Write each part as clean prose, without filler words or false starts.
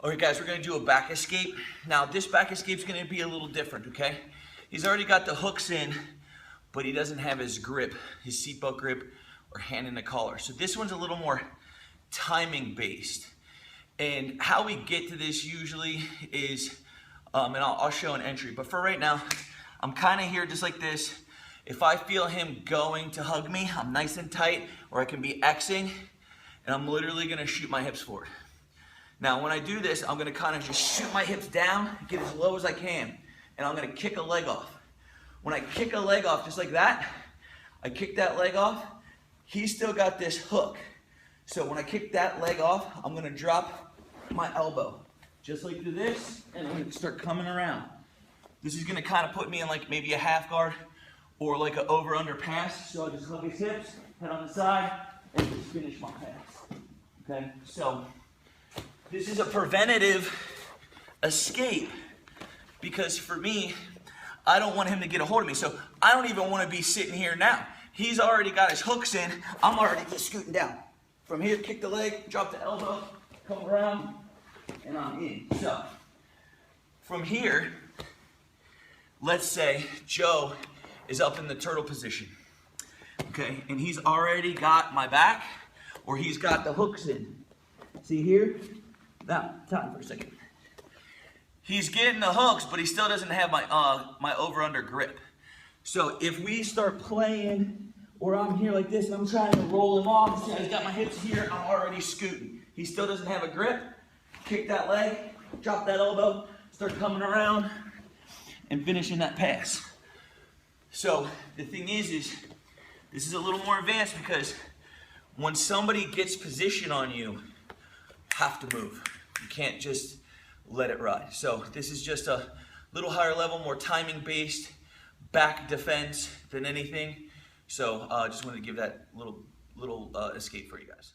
All right, guys, we're gonna do a back escape. Now, this back escape is gonna be a little different, okay? He's already got the hooks in, but he doesn't have his grip, his seatbelt grip, or hand in the collar. So this one's a little more timing based. And how we get to this usually is, and I'll show an entry, but for right now, I'm kind of here just like this. If I feel him going to hug me, I'm nice and tight, or I can be Xing, and I'm literally gonna shoot my hips forward. Now, when I do this, I'm gonna kind of just shoot my hips down, get as low as I can, and I'm gonna kick a leg off. When I kick a leg off just like that, I kick that leg off, he's still got this hook. So when I kick that leg off, I'm gonna drop my elbow, just like this, and I'm gonna start coming around. This is gonna kind of put me in like maybe a half guard or like an over-under pass. So I just hug his hips, head on the side, and just finish my pass. Okay, so this is a preventative escape because for me, I don't want him to get a hold of me. So I don't even want to be sitting here now. He's already got his hooks in. I'm already just scooting down. From here, kick the leg, drop the elbow, come around, and I'm in. So from here, let's say Joe is up in the turtle position. Okay, and he's already got my back, or he's got the hooks in. See here? Now, time for a second. He's getting the hooks, but he still doesn't have my over-under grip. So if we start playing, or I'm here like this, and I'm trying to roll him off, see, I've got my hips here, I'm already scooting. He still doesn't have a grip. Kick that leg, drop that elbow, start coming around, and finishing that pass. So the thing is this is a little more advanced because when somebody gets position on you, have to move. You can't just let it ride. So this is just a little higher level, more timing based back defense than anything. So just wanted to give that little escape for you guys.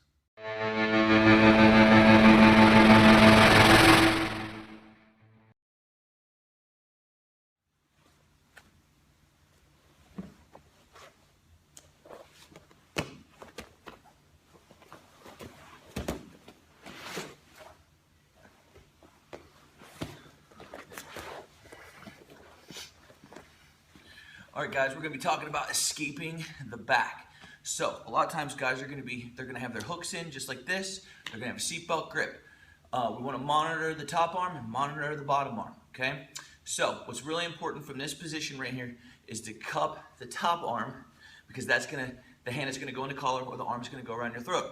All right, guys, we're gonna be talking about escaping the back. So a lot of times guys are they're gonna have their hooks in just like this. They're gonna have a seatbelt grip. We wanna monitor the top arm and monitor the bottom arm, okay? So what's really important from this position right here is to cup the top arm because the hand is gonna go in the collar or the arm is gonna go around your throat.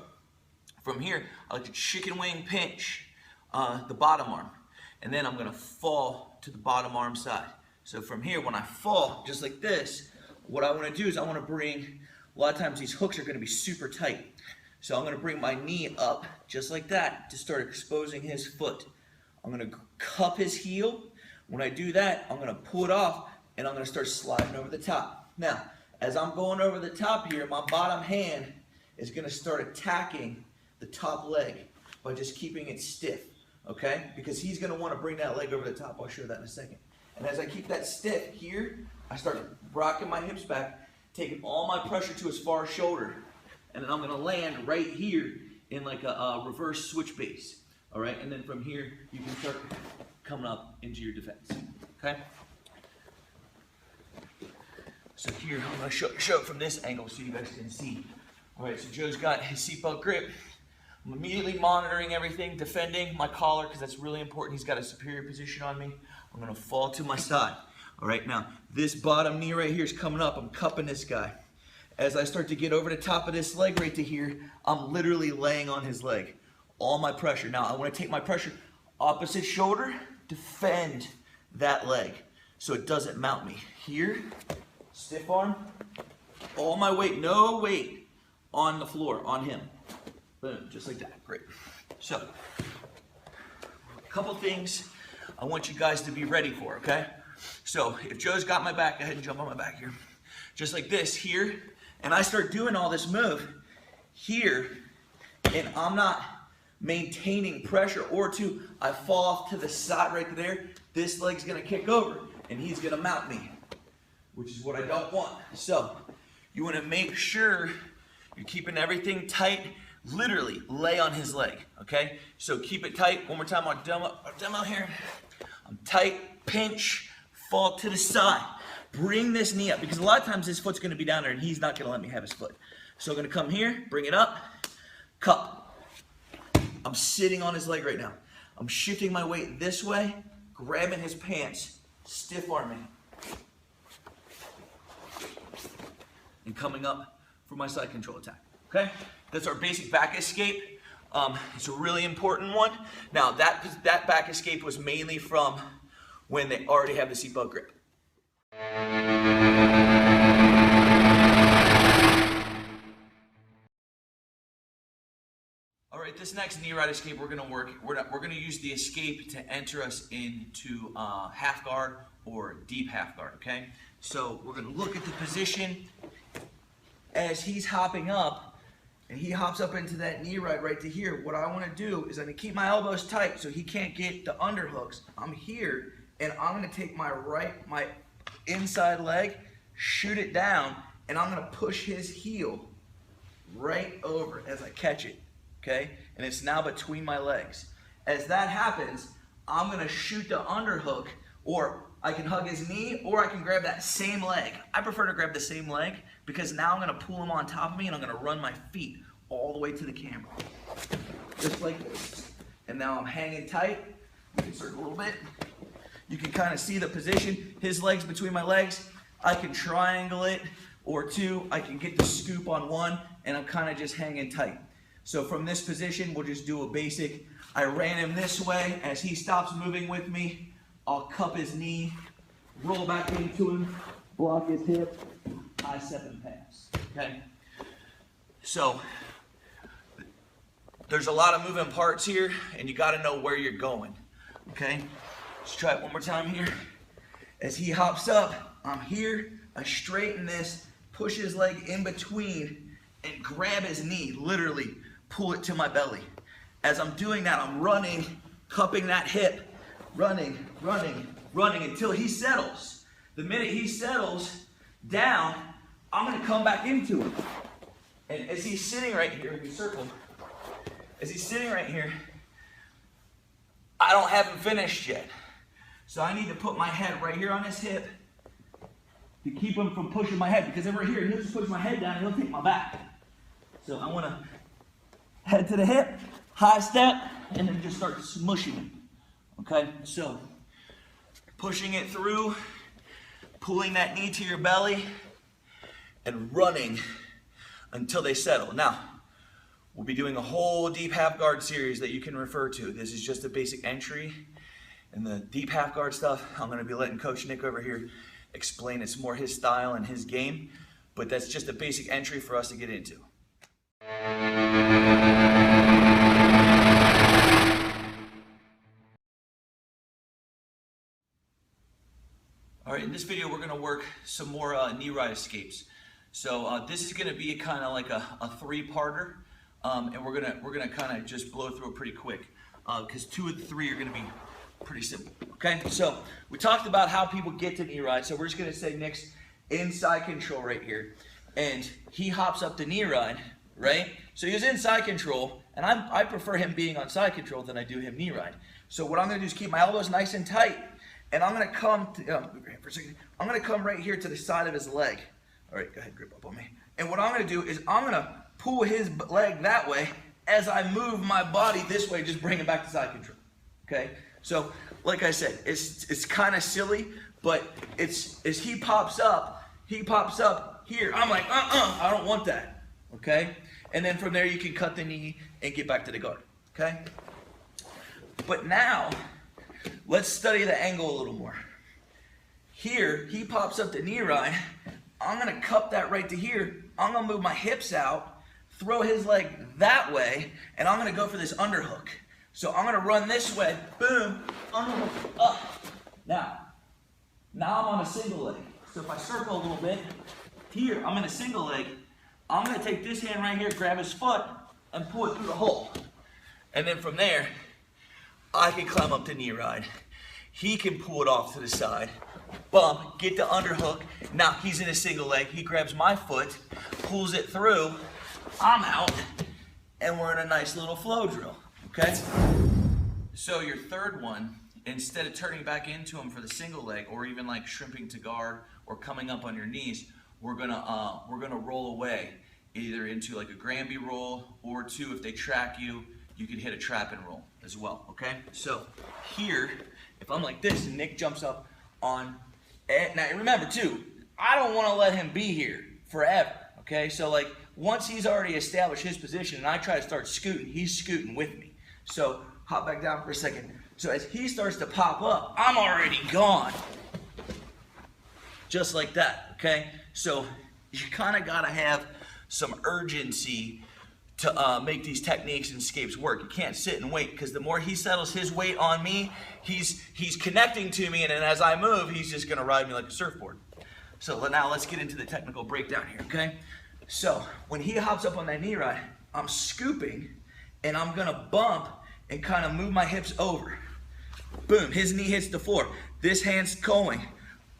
From here, I like to chicken wing pinch the bottom arm. And then I'm gonna fall to the bottom arm side. So from here, when I fall, just like this, what I want to do is I want to bring, a lot of times these hooks are going to be super tight. So I'm going to bring my knee up just like that to start exposing his foot. I'm going to cup his heel. When I do that, I'm going to pull it off and I'm going to start sliding over the top. Now, as I'm going over the top here, my bottom hand is going to start attacking the top leg by just keeping it stiff, okay? Because he's going to want to bring that leg over the top. I'll show that in a second. And as I keep that stiff here, I start rocking my hips back, taking all my pressure to his far shoulder. And then I'm gonna land right here in like a reverse switch base. All right, and then from here, you can start coming up into your defense, okay? So here, I'm gonna show it from this angle so you guys can see. All right, so Joe's got his seatbelt grip. I'm immediately monitoring everything, defending my collar because that's really important. He's got a superior position on me. I'm gonna fall to my side. All right, now this bottom knee right here is coming up. I'm cupping this guy. As I start to get over the top of this leg right to here, I'm literally laying on his leg. All my pressure. Now I wanna take my pressure opposite shoulder, defend that leg so it doesn't mount me. Here, stiff arm, all my weight, no weight on the floor, on him. Boom, just like that, great. So, a couple things I want you guys to be ready for, okay? So, if Joe's got my back, go ahead and jump on my back here. Just like this, here, and I start doing all this move here, and I'm not maintaining pressure, or I fall off to the side right there, this leg's gonna kick over, and he's gonna mount me, which is what I don't want. So, you wanna make sure you're keeping everything tight, literally lay on his leg, okay? So keep it tight. One more time, our demo here. I'm tight, pinch, fall to the side. Bring this knee up, because a lot of times his foot's gonna be down there and he's not gonna let me have his foot. So I'm gonna come here, bring it up, cup. I'm sitting on his leg right now. I'm shifting my weight this way, grabbing his pants, stiff arming. And coming up for my side control attack, okay? That's our basic back escape. It's a really important one. Now, that back escape was mainly from when they already have the seatbelt grip. All right, this next knee ride escape we're gonna use the escape to enter us into half guard or deep half guard, okay? So we're gonna look at the position as he's hopping up, and he hops up into that knee ride right to here. What I wanna do is I'm gonna keep my elbows tight so he can't get the underhooks. I'm here, and I'm gonna take my inside leg, shoot it down, and I'm gonna push his heel right over as I catch it, okay? And it's now between my legs. As that happens, I'm gonna shoot the underhook, or I can hug his knee, or I can grab that same leg. I prefer to grab the same leg because now I'm gonna pull him on top of me and I'm gonna run my feet all the way to the camera. Just like this. And now I'm hanging tight. You can circle a little bit. You can kind of see the position. His leg's between my legs. I can triangle it, or two, I can get the scoop on one, and I'm kind of just hanging tight. So from this position, we'll just do a basic, I ran him this way. As he stops moving with me, I'll cup his knee, roll back into him, block his hip, high step and pass, okay? So, there's a lot of moving parts here, and you gotta know where you're going, okay? Let's try it one more time here. As he hops up, I'm here, I straighten this, push his leg in between, and grab his knee, literally pull it to my belly. As I'm doing that, I'm running, cupping that hip, running until he settles. The minute he settles down, I'm gonna come back into him. And as he's sitting right here, we circle, as he's sitting right here, I don't have him finished yet. So I need to put my head right here on his hip to keep him from pushing my head, because if we're here, he'll just push my head down and he'll take my back. So I wanna head to the hip, high step, and then just start smushing him. Okay, so pushing it through, pulling that knee to your belly, and running until they settle. Now, we'll be doing a whole deep half guard series that you can refer to. This is just a basic entry. And the deep half guard stuff, I'm gonna be letting Coach Nick over here explain. It's more his style and his game, but that's just a basic entry for us to get into. All right, in this video, we're gonna work some more knee ride escapes. So this is gonna be kind of like a three-parter, and we're gonna kind of just blow through it pretty quick, because 2 of the 3 are gonna be pretty simple. Okay, so we talked about how people get to knee ride. So we're just gonna say Nick's inside control right here, and he hops up the knee ride, right? So he's inside control, and I prefer him being on side control than I do him knee ride. So what I'm gonna do is keep my elbows nice and tight. And I'm gonna come for a second. I'm gonna come right here to the side of his leg. All right, go ahead, grip up on me. And what I'm gonna do is I'm gonna pull his leg that way as I move my body this way, just bring it back to side control. Okay? So, like I said, it's kind of silly, but it's as he pops up here. I'm like, I don't want that. Okay? And then from there you can cut the knee and get back to the guard. Okay? But now, let's study the angle a little more. Here, he pops up the knee ride. I'm gonna cup that right to here. I'm gonna move my hips out, throw his leg that way, and I'm gonna go for this underhook. So I'm gonna run this way, boom, underhook up. Now I'm on a single leg. So if I circle a little bit, here, I'm in a single leg. I'm gonna take this hand right here, grab his foot, and pull it through the hole. And then from there, I can climb up the knee ride. He can pull it off to the side, bump, get the underhook. Now he's in a single leg. He grabs my foot, pulls it through. I'm out, and we're in a nice little flow drill, okay? So your third one, instead of turning back into him for the single leg, or even like shrimping to guard or coming up on your knees, we're gonna roll away, either into like a Granby roll, or two, if they track you, you can hit a trap and roll as well, okay? So here, if I'm like this and Nick jumps up on, now remember too, I don't wanna let him be here forever, okay? So like, once he's already established his position and I try to start scooting, he's scooting with me. So hop back down for a second. So as he starts to pop up, I'm already gone. Just like that, okay? So you kind of gotta have some urgency to make these techniques and escapes work. You can't sit and wait, because the more he settles his weight on me, he's connecting to me, and then as I move, he's just gonna ride me like a surfboard. So now let's get into the technical breakdown here, okay? So when he hops up on that knee ride, I'm scooping, and I'm gonna bump and kind of move my hips over. Boom, his knee hits the floor. This hand's going.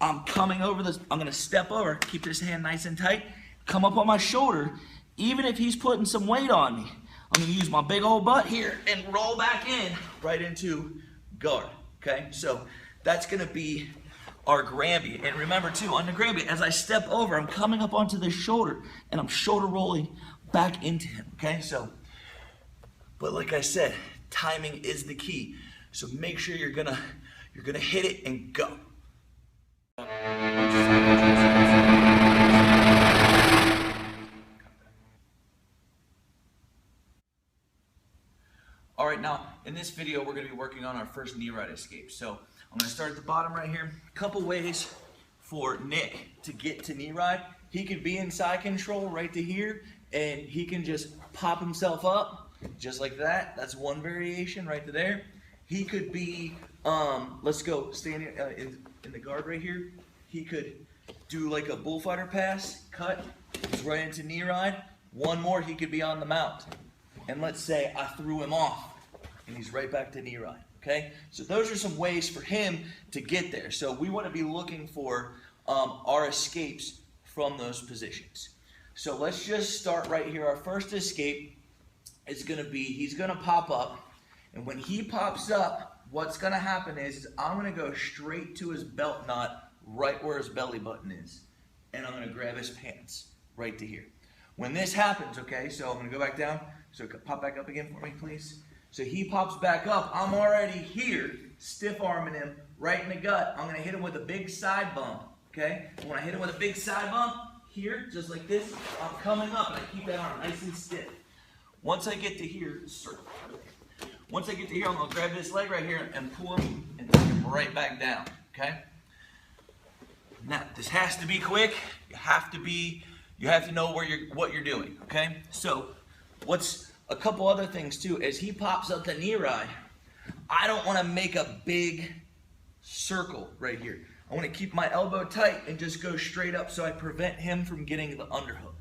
I'm coming over this, I'm gonna step over, keep this hand nice and tight, come up on my shoulder. Even if he's putting some weight on me, I'm gonna use my big old butt here and roll back in right into guard, okay? So that's gonna be our Granby. And remember too, on the Granby, as I step over, I'm coming up onto the shoulder and I'm shoulder rolling back into him, okay? So, but like I said, timing is the key. So make sure you're gonna hit it and go. All right, now in this video, we're gonna be working on our first knee ride escape. So I'm gonna start at the bottom right here. A couple ways for Nick to get to knee ride. He could be in side control right to here, and he can just pop himself up just like that. That's one variation right to there. He could be, let's go, standing in the guard right here. He could do like a bullfighter pass, cut, right into knee ride. One more, he could be on the mount. And let's say I threw him off and he's right back to knee ride, okay? So those are some ways for him to get there. So we want to be looking for our escapes from those positions. So let's just start right here. Our first escape is gonna be, he's gonna pop up, and when he pops up, what's gonna happen is I'm gonna go straight to his belt knot, right where his belly button is, and I'm gonna grab his pants right to here. When this happens, okay, so I'm gonna go back down, so pop back up again for me, please. So he pops back up, I'm already here, stiff arming him right in the gut. I'm gonna hit him with a big side bump, okay? And when I hit him with a big side bump, here, just like this, I'm coming up and I keep that arm nice and stiff. Once I get to here, circle. Once I get to here, I'm gonna grab this leg right here and pull him and take him right back down, okay? Now, this has to be quick. You have to know what you're doing, okay? So, what's a couple other things too, as he pops up the knee ride, I don't wanna make a big circle right here. I wanna keep my elbow tight and just go straight up so I prevent him from getting the underhook.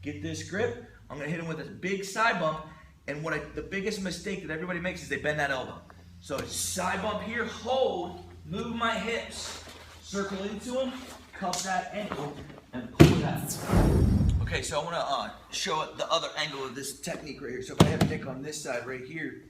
Get this grip, I'm gonna hit him with a big side bump, and the biggest mistake that everybody makes is they bend that elbow. So side bump here, hold, move my hips, circle into him, cup that ankle, and pull it out. Okay, so I wanna show the other angle of this technique right here. So if I have Nick on this side right here,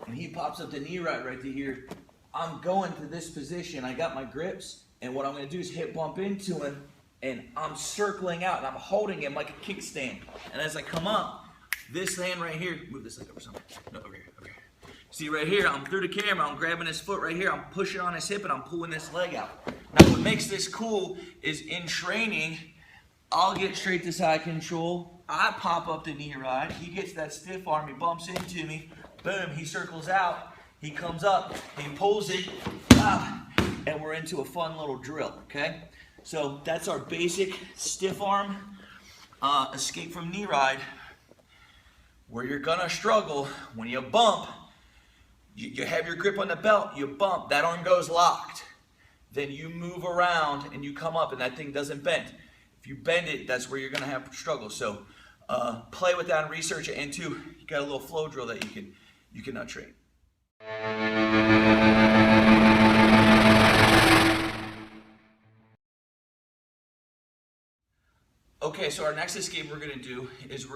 and he pops up the knee right to here, I'm going to this position, I got my grips, and what I'm gonna do is hip bump into him, and I'm circling out, and I'm holding him like a kickstand. And as I come up, this hand right here, move this leg over somewhere. No, over here, over here. See right here, I'm through the camera, I'm grabbing his foot right here, I'm pushing on his hip, and I'm pulling this leg out. Now what makes this cool is in training, I'll get straight to side control, I pop up the knee ride, he gets that stiff arm, he bumps into me, boom, he circles out, he comes up, he pulls it, and we're into a fun little drill, okay? So that's our basic stiff arm escape from knee ride. Where you're gonna struggle, when you bump, you have your grip on the belt, you bump, that arm goes locked. Then you move around and you come up and that thing doesn't bend. If you bend it, that's where you're gonna have struggle. So play with that and research it, and too, you got a little flow drill that you can train. Okay. Okay, so our next escape we're gonna do is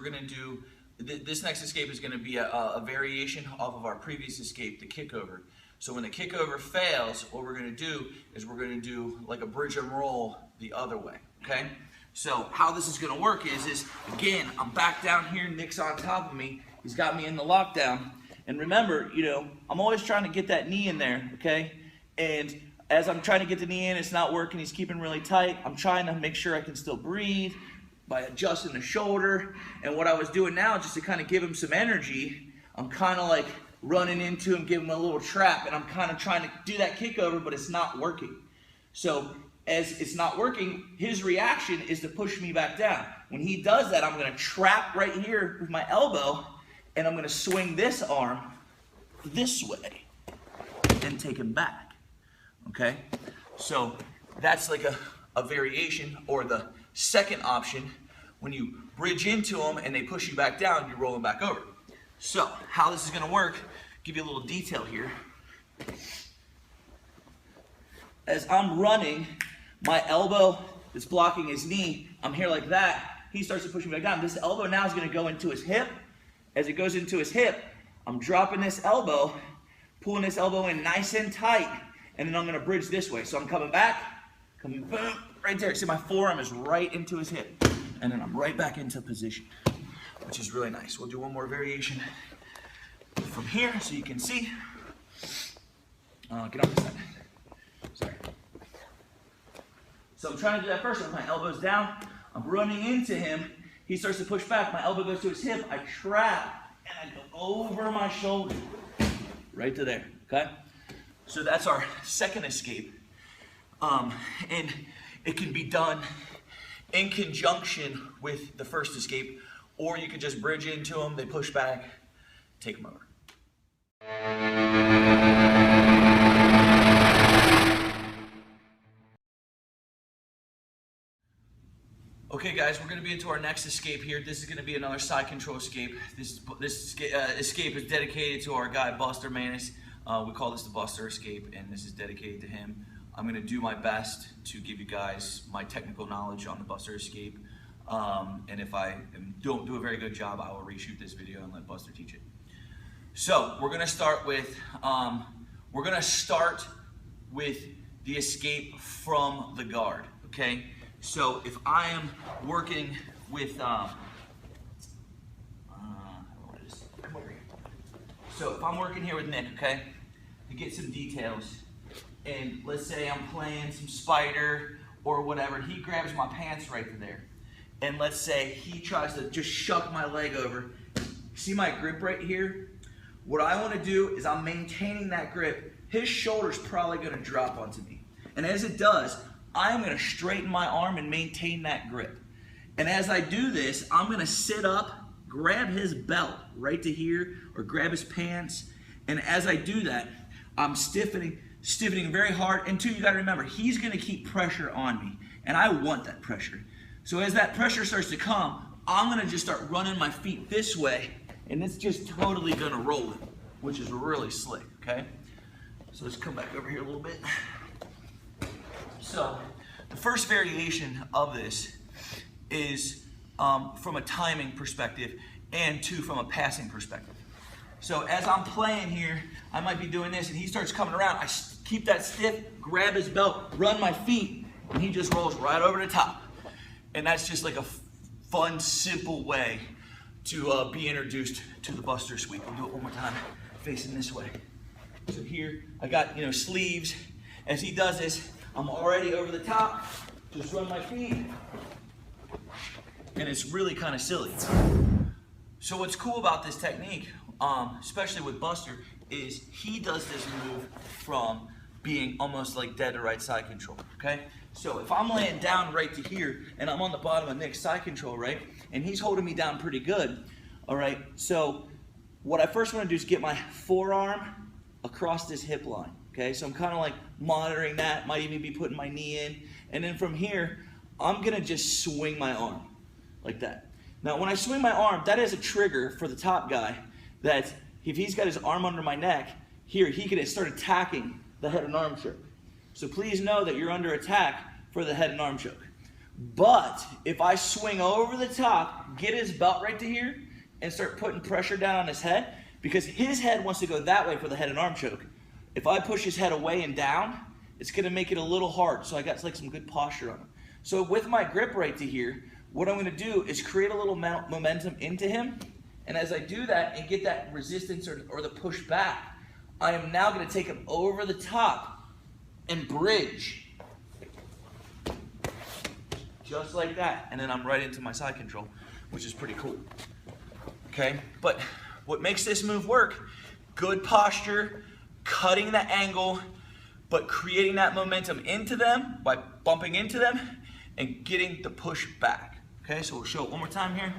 this next escape is gonna be a variation off of our previous escape, the kickover. So when the kickover fails, what we're gonna do is we're gonna do like a bridge and roll the other way, okay? So how this is gonna work is again, I'm back down here, Nick's on top of me, he's got me in the lockdown. And remember, you know, I'm always trying to get that knee in there, okay? And as I'm trying to get the knee in, it's not working, he's keeping really tight. I'm trying to make sure I can still breathe by adjusting the shoulder. And what I was doing now, just to kind of give him some energy, I'm kind of like running into him, giving him a little trap, and I'm kind of trying to do that kick over, but it's not working. So as it's not working, his reaction is to push me back down. When he does that, I'm gonna trap right here with my elbow, and I'm gonna swing this arm this way and take him back, okay? So that's like a variation, or the second option, when you bridge into them and they push you back down, you roll them back over. So how this is gonna work, give you a little detail here. As I'm running, my elbow is blocking his knee, I'm here like that, he starts to push me back down. This elbow now is gonna go into his hip. As it goes into his hip, I'm dropping this elbow, pulling this elbow in nice and tight, and then I'm gonna bridge this way. So I'm coming back, coming boom, right there. See, my forearm is right into his hip, and then I'm right back into position, which is really nice. We'll do one more variation from here so you can see. Get on this side. Sorry. So I'm trying to do that first with my elbows down. I'm running into him. He starts to push back. My elbow goes to his hip. I trap, and I go over my shoulder, right to there, okay? So that's our second escape. And it can be done in conjunction with the first escape, or you could just bridge into them, they push back, take them over. Okay guys, we're going to be into our next escape here. This is going to be another side control escape. This escape is dedicated to our guy Buster Manis. We call this the Buster escape, and this is dedicated to him. I'm going to do my best to give you guys my technical knowledge on the Buster escape. And if I don't do a very good job, I will reshoot this video and let Buster teach it. So we're going to start with the escape from the guard. Okay. So if I am working with, so if I'm working here with Nick, okay, to get some details, and let's say I'm playing some spider or whatever, he grabs my pants right there, and let's say he tries to just shuck my leg over. See my grip right here? What I want to do is I'm maintaining that grip. His shoulder's probably going to drop onto me, and as it does, I'm going to straighten my arm and maintain that grip. And as I do this, I'm going to sit up, grab his belt right to here, or grab his pants. And as I do that, I'm stiffening very hard. And two, you got to remember, he's going to keep pressure on me. And I want that pressure. So as that pressure starts to come, I'm going to just start running my feet this way. And it's just totally going to roll it, which is really slick, okay? So let's come back over here a little bit. So the first variation of this is from a timing perspective, and two, from a passing perspective. So as I'm playing here, I might be doing this and he starts coming around. I keep that stiff, grab his belt, run my feet, and he just rolls right over the top. And that's just like a fun, simple way to be introduced to the Buster sweep. We'll do it one more time, facing this way. So here, I got, sleeves. As he does this, I'm already over the top, just run my feet, and it's really kind of silly. So what's cool about this technique, especially with Buster, is he does this move from being almost like dead to right side control, okay? So if I'm laying down right to here, and I'm on the bottom of Nick's side control, right, and he's holding me down pretty good, all right, so what I first want to do is get my forearm across this hip line. Okay, so I'm kind of like monitoring that, might even be putting my knee in. And then from here, I'm gonna just swing my arm like that. Now, when I swing my arm, that is a trigger for the top guy that if he's got his arm under my neck, here, he can start attacking the head and arm choke. So please know that you're under attack for the head and arm choke. But if I swing over the top, get his belt right to here, and start putting pressure down on his head, because his head wants to go that way for the head and arm choke. If I push his head away and down, it's going to make it a little hard. So I got like some good posture on him. So with my grip right to here, what I'm going to do is create a little momentum into him. And as I do that and get that resistance or the push back, I am now going to take him over the top and bridge. Just like that. And then I'm right into my side control, which is pretty cool. Okay? But what makes this move work, good posture, cutting the angle, but creating that momentum into them by bumping into them and getting the push back. Okay, so we'll show it one more time here.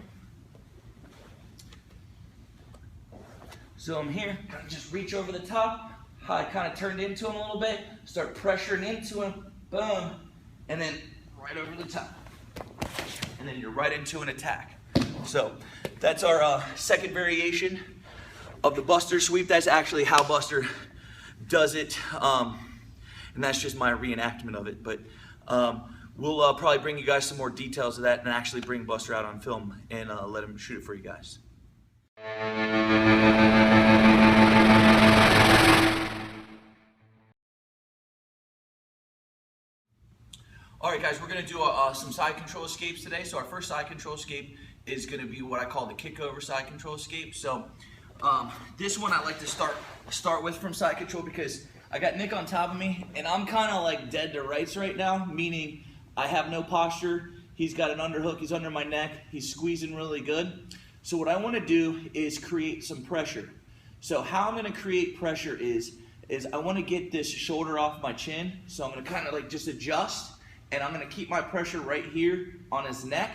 So I'm here, kind of just reach over the top. I kind of turned into him a little bit, start pressuring into him, boom, and then right over the top. And then you're right into an attack. So that's our second variation of the Buster sweep. That's actually how Buster does it. And that's just my reenactment of it. But we'll probably bring you guys some more details of that and actually bring Buster out on film and let him shoot it for you guys. All right, guys, we're going to do some side control escapes today. So our first side control escape is going to be what I call the kickover side control escape. So this one I like to start with from side control because I got Nick on top of me, and I'm kind of like dead to rights right now, meaning I have no posture. He's got an underhook. He's under my neck. He's squeezing really good. So what I want to do is create some pressure. So how I'm going to create pressure is I want to get this shoulder off my chin. So I'm going to kind of like just adjust, and I'm going to keep my pressure right here on his neck.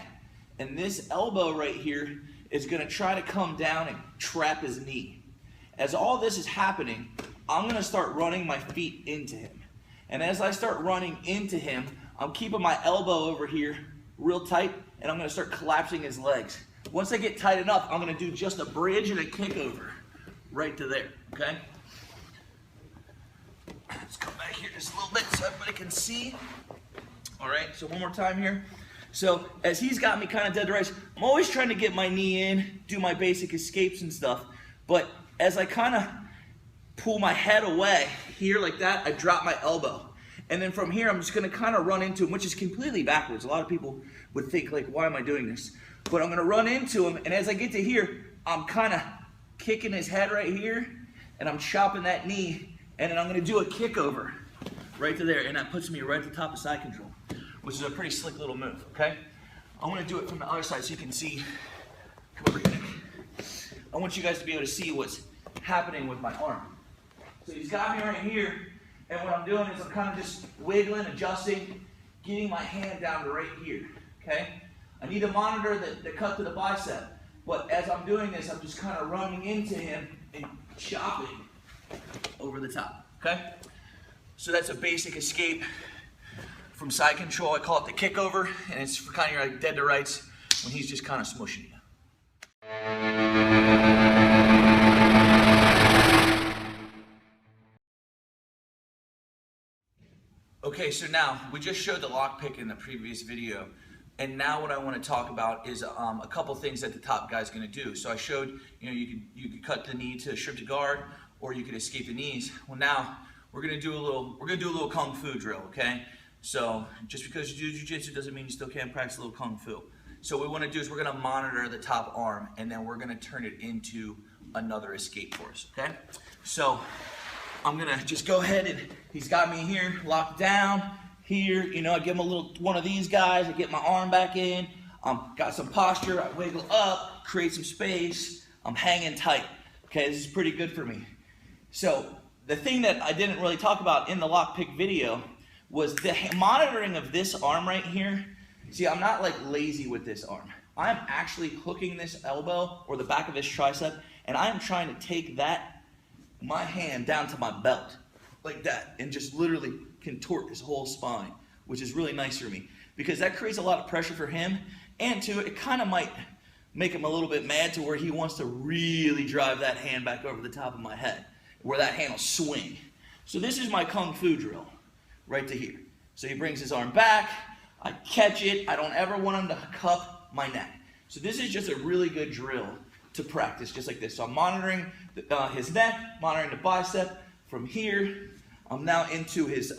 And this elbow right here is going to try to come down and trap his knee. As all this is happening, I'm going to start running my feet into him. And as I start running into him, I'm keeping my elbow over here real tight, and I'm going to start collapsing his legs. Once I get tight enough, I'm going to do just a bridge and a kick over right to there, okay? Let's come back here just a little bit so everybody can see. All right, so one more time here. So as he's got me kind of dead to rights, I'm always trying to get my knee in, do my basic escapes and stuff. But as I kind of pull my head away here like that, I drop my elbow. And then from here, I'm just going to kind of run into him, which is completely backwards. A lot of people would think, like, why am I doing this? But I'm going to run into him, and as I get to here, I'm kind of kicking his head right here, and I'm chopping that knee, and then I'm going to do a kick over right to there, and that puts me right at the top of side control, which is a pretty slick little move, okay? I want to do it from the other side so you can see. Come over here, Nick. I want you guys to be able to see what's happening with my arm. So he's got me right here, and what I'm doing is I'm kind of just wiggling, adjusting, getting my hand down to right here, okay? I need to monitor the cut to the bicep, but as I'm doing this, I'm just kind of running into him and chopping over the top, okay? So that's a basic escape from side control. I call it the kick over, and it's for kind of like dead to rights when he's just kind of smushing you. Okay, so now we just showed the lock pick in the previous video, and now what I want to talk about is a couple things that the top guy's going to do. So I showed, you could cut the knee to strip to guard, or you could escape the knees. Well, now we're going to do a little kung fu drill, okay? So just because you do jiu-jitsu doesn't mean you still can't practice a little kung fu. So what we want to do is we're going to monitor the top arm, and then we're going to turn it into another escape for us, okay? So I'm going to just go ahead, and he's got me here locked down here. I give him a little one of these guys. I get my arm back in. Got some posture. I wiggle up, create some space. I'm hanging tight. Okay, this is pretty good for me. So the thing that I didn't really talk about in the lockpick video was the monitoring of this arm right here. See, I'm not like lazy with this arm. I'm actually hooking this elbow or the back of this tricep, and I am trying to take my hand down to my belt like that and just literally contort his whole spine, which is really nice for me because that creates a lot of pressure for him, and too, it kind of might make him a little bit mad to where he wants to really drive that hand back over the top of my head where that hand will swing. So this is my kung fu drill right to here. So he brings his arm back, I catch it. I don't ever want him to cup my neck. So this is just a really good drill to practice, just like this. So I'm monitoring his neck, monitoring the bicep. From here, I'm now into his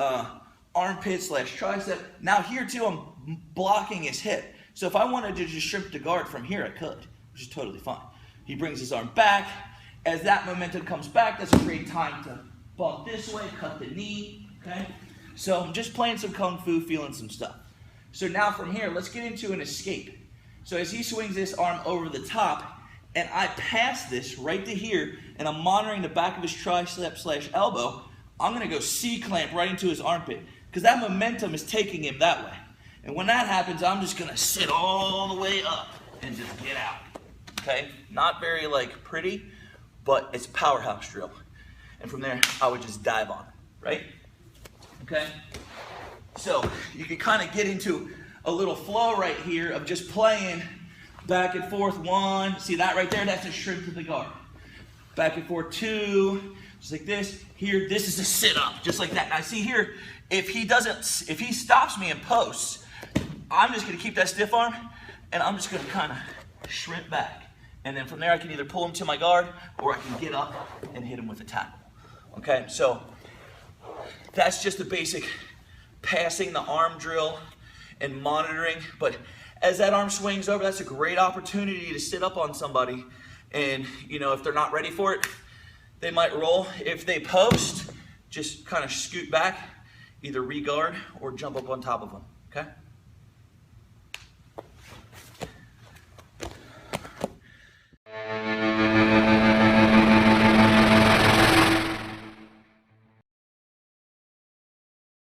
armpit / tricep. Now here too, I'm blocking his hip. So if I wanted to just shrimp the guard from here, I could, which is totally fine. He brings his arm back. As that momentum comes back, that's a great time to bump this way, cut the knee, okay? So I'm just playing some Kung Fu, feeling some stuff. So now from here, let's get into an escape. So as he swings this arm over the top, and I pass this right to here, and I'm monitoring the back of his tricep / elbow, I'm gonna go C-clamp right into his armpit, because that momentum is taking him that way. And when that happens, I'm just gonna sit all the way up and just get out, okay? Not very like pretty, but it's a powerhouse drill. And from there, I would just dive on it, right? Okay? So you can kind of get into a little flow right here of just playing back and forth. 1, see that right there? That's a shrimp to the guard. Back and forth 2, just like this. Here, this is a sit-up, just like that. Now see here, if he stops me and posts, I'm just gonna keep that stiff arm, and I'm just gonna kind of shrimp back. And then from there, I can either pull him to my guard, or I can get up and hit him with a tackle. Okay, so that's just the basic passing the arm drill and monitoring. But as that arm swings over, that's a great opportunity to sit up on somebody. And you know, if they're not ready for it, they might roll. If they post, just kind of scoot back, either re-guard or jump up on top of them, okay?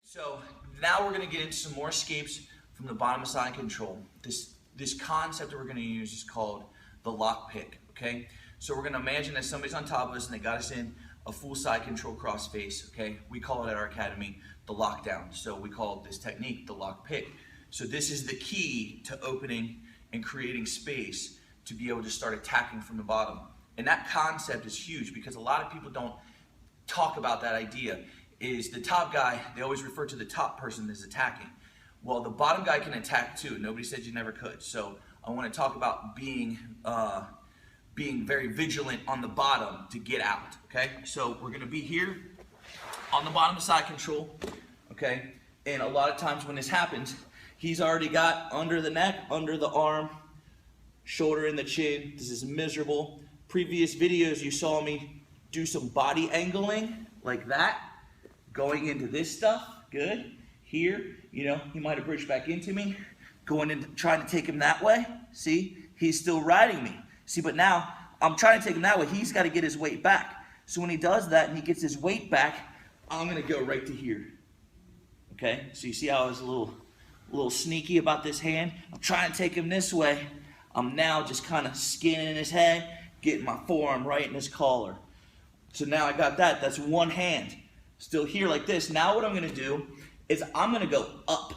So now we're going to get into some more escapes from the bottom of side control. This concept that we're going to use is called the lock pick, okay? So we're going to imagine that somebody's on top of us and they got us in a full side control cross face, okay? We call it at our academy the lockdown. So we call this technique the lock pick. So this is the key to opening and creating space to be able to start attacking from the bottom. And that concept is huge because a lot of people don't talk about that idea. Is the top guy, they always refer to the top person as attacking. Well, the bottom guy can attack too. Nobody said you never could. So I want to talk about being very vigilant on the bottom to get out, okay? So we're going to be here on the bottom of side control, okay? And a lot of times when this happens, he's already got under the neck, under the arm, shoulder in the chin. This is miserable. Previous videos you saw me do some body angling like that, going into this stuff, good. Here, you know, he might have bridged back into me, going in, trying to take him that way. See, he's still riding me. See, but now I'm trying to take him that way. He's got to get his weight back. So when he does that and he gets his weight back, I'm gonna go right to here. Okay, so you see how I was a little sneaky about this hand? I'm trying to take him this way. I'm now just kind of skinning his head, getting my forearm right in his collar. So now I got that. That's one hand. Still here like this. Now what I'm gonna do is I'm gonna go up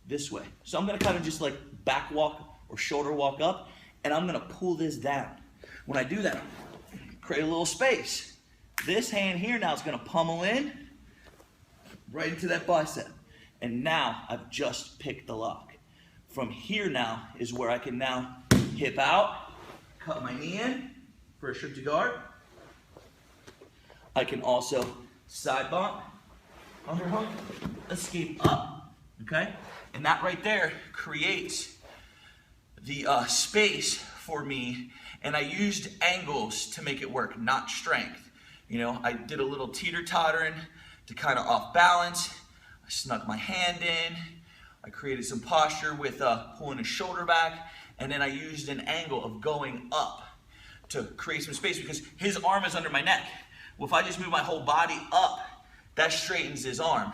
this way. So I'm gonna kind of just like back walk or shoulder walk up, and I'm gonna pull this down. When I do that, create a little space. This hand here now is gonna pummel in right into that bicep. And now I've just picked the lock. From here now is where I can now hip out, cut my knee in for a shrimp to guard. I can also side bump, underhook, escape up, okay? And that right there creates the space for me, and I used angles to make it work, not strength. You know, I did a little teeter-tottering to kind of off balance. I snuck my hand in. I created some posture with pulling his shoulder back, and then I used an angle of going up to create some space because his arm is under my neck. Well, if I just move my whole body up, that straightens his arm.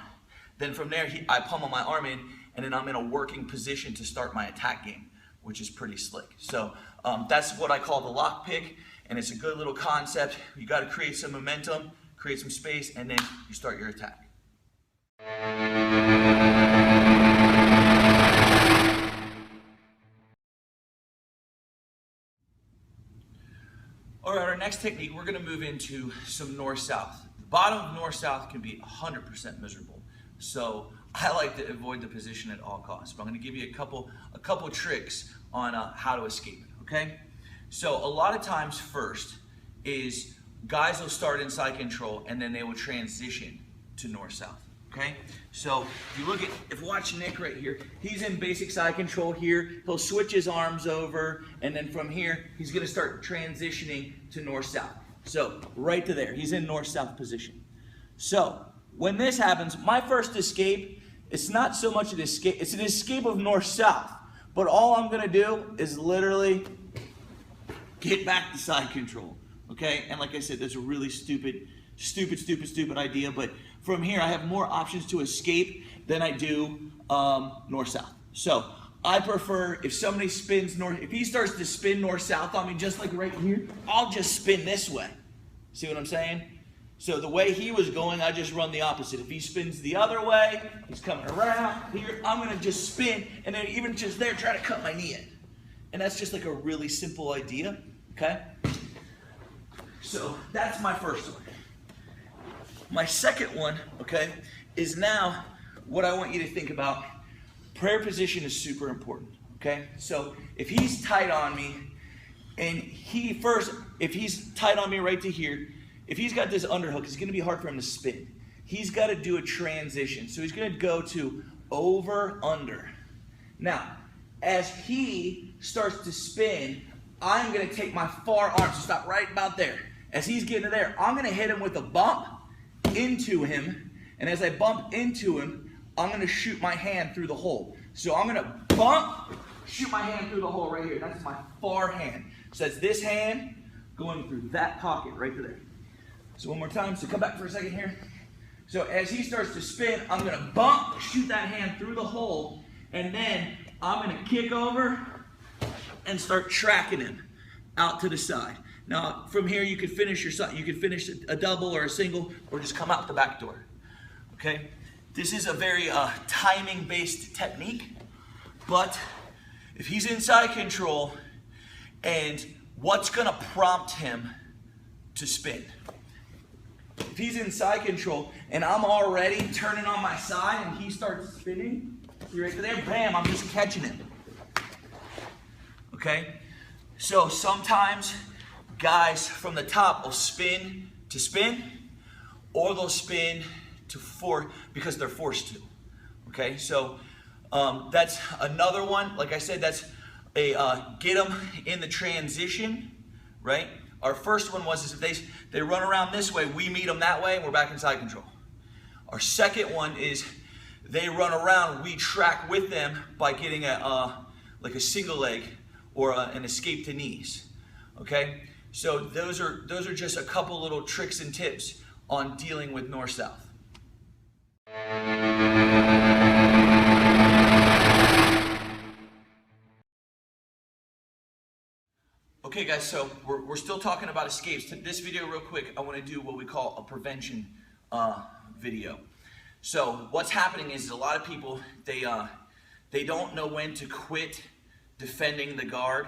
Then from there, I pummel my arm in, and then I'm in a working position to start my attack game, which is pretty slick. So that's what I call the lock pick, and it's a good little concept. You got to create some momentum, create some space, and then you start your attack. All right, our next technique, we're going to move into some north-south. The bottom of north-south can be 100% miserable. So I like to avoid the position at all costs. But I'm going to give you a couple tricks on how to escape it, okay? So a lot of times first is guys will start in side control and then they will transition to north-south, okay? So if you look at, if you watch Nick right here, he's in basic side control here. He'll switch his arms over, and then from here, he's gonna start transitioning to north-south. So right to there, he's in north-south position. So when this happens, my first escape, it's not so much an escape, it's an escape of north-south. But all I'm gonna do is literally get back to side control, okay? And like I said, that's a really stupid idea, but from here I have more options to escape than I do north-south. So I prefer, if somebody spins north, if he starts to spin north-south on me, just like right here, I'll just spin this way. See what I'm saying? So the way he was going, I just run the opposite. If he spins the other way, he's coming around here, I'm gonna just spin, and then even just there, try to cut my knee in. And that's just like a really simple idea, okay? So that's my first one. My second one, okay, is now what I want you to think about. Prayer position is super important, okay? So if he's tight on me, and if he's tight on me right to here, if he's got this underhook, it's gonna be hard for him to spin. He's gotta do a transition. So he's gonna go to over, under. Now, as he starts to spin, I'm gonna take my far arm, so stop right about there. As he's getting to there, I'm gonna hit him with a bump into him, and as I bump into him, I'm gonna shoot my hand through the hole. So I'm gonna bump, shoot my hand through the hole right here. That's my far hand. So that's this hand going through that pocket right there. So one more time, so come back for a second here. So as he starts to spin, I'm gonna bump, shoot that hand through the hole, and then I'm gonna kick over and start tracking him out to the side. Now, from here, you could finish a double or a single, or just come out the back door, okay? This is a very timing-based technique, but if he's in side control, and what's gonna prompt him to spin? If he's in side control, and I'm already turning on my side, and he starts spinning, see right there, bam, I'm just catching him, okay? So sometimes guys from the top will spin to spin, or they'll spin to because they're forced to. Okay, so that's another one. Like I said, that's a get them in the transition, right? Our first one was if they run around this way, we meet them that way, and we're back in side control. Our second one is they run around, we track with them by getting like a single leg or an escape to knees. Okay, so those are just a couple little tricks and tips on dealing with north-south. Okay guys, so we're still talking about escapes. This video real quick, I want to do what we call a prevention video. So what's happening is a lot of people, they don't know when to quit defending the guard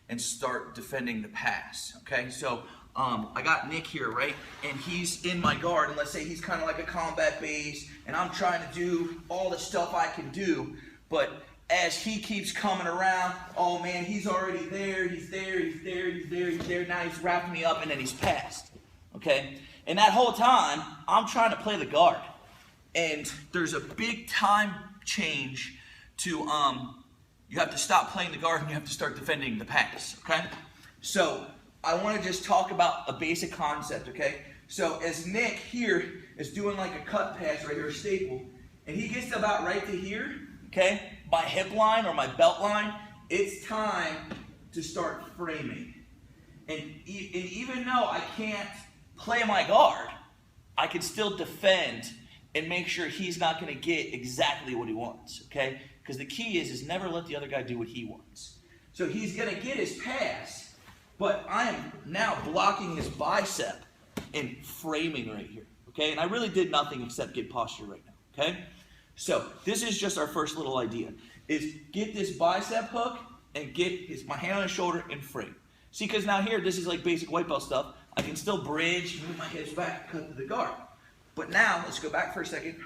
and start defending the pass, okay? So I got Nick here, right? And he's in my guard, and let's say he's kind of like a combat base, and I'm trying to do all the stuff I can do, but as he keeps coming around, oh man, he's already there, he's there, now he's wrapping me up, and then he's passed, okay? And that whole time, I'm trying to play the guard. And there's a big time change to, you have to stop playing the guard and you have to start defending the pass, okay? So I want to just talk about a basic concept, okay? So as Nick here is doing like a cut pass right here, a staple, and he gets about right to here, okay, my hip line or my belt line, it's time to start framing. And even though I can't play my guard, I can still defend and make sure he's not going to get exactly what he wants, okay? Because the key is never let the other guy do what he wants. So he's going to get his pass, but I am now blocking his bicep and framing right here, okay? And I really did nothing except get posture right now, okay? So this is just our first little idea, is get this bicep hook and get my hand on his shoulder and frame. See, because now here, this is like basic white belt stuff. I can still bridge, move my hips back, cut to the guard. But now, let's go back for a second.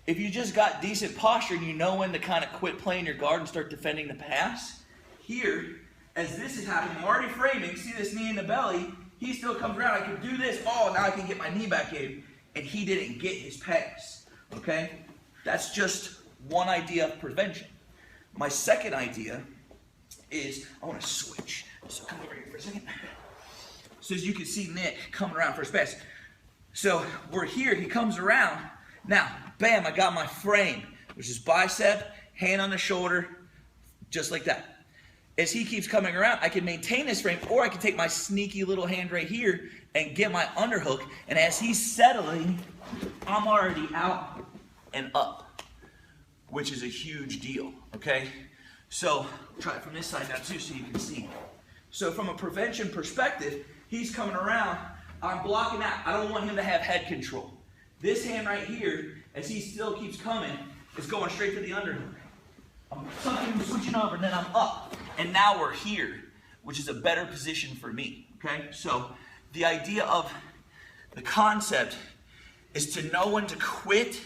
if you just got decent posture and you know when to kind of quit playing your guard and start defending the pass, here, as this is happening, I'm already framing, see this knee in the belly, he still comes around, I can do this, oh, now I can get my knee back in, and he didn't get his pass, okay? That's just one idea of prevention. My second idea is, I want to switch, so come over here for a second. So as you can see Nick coming around first pass. So we're here, he comes around, now, bam, I got my frame, which is bicep, hand on the shoulder, just like that. As he keeps coming around, I can maintain this frame, or I can take my sneaky little hand right here and get my underhook, and as he's settling, I'm already out and up, which is a huge deal, okay? So, try it from this side now too so you can see. So from a prevention perspective, he's coming around, I'm blocking out. I don't want him to have head control. This hand right here, as he still keeps coming, is going straight to the underhook. I'm tucking, switching over, and then I'm up. And now we're here, which is a better position for me, okay? So the idea of the concept is to know when to quit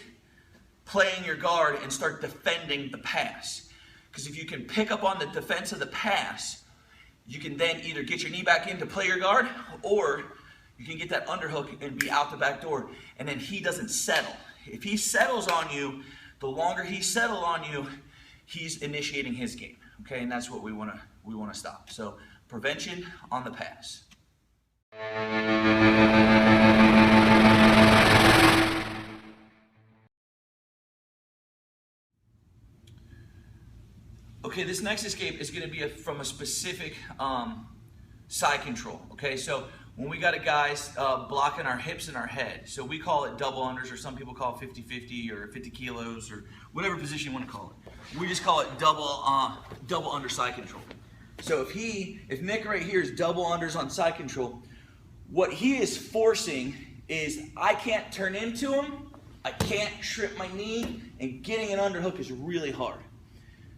playing your guard and start defending the pass. Because if you can pick up on the defense of the pass, you can then either get your knee back in to play your guard, or you can get that underhook and be out the back door, and then he doesn't settle. If he settles on you, the longer he settles on you, he's initiating his game, okay? And that's what we want to stop. So prevention on the pass. Okay, this next escape is going to be from a specific side control, okay? So when we got a guys blocking our hips and our head, so we call it double unders, or some people call it 50-50 or 50 kilos, or whatever position you want to call it. We just call it double under side control. So if Nick right here is double unders on side control, what he is forcing is I can't turn into him, I can't trip my knee, and getting an underhook is really hard.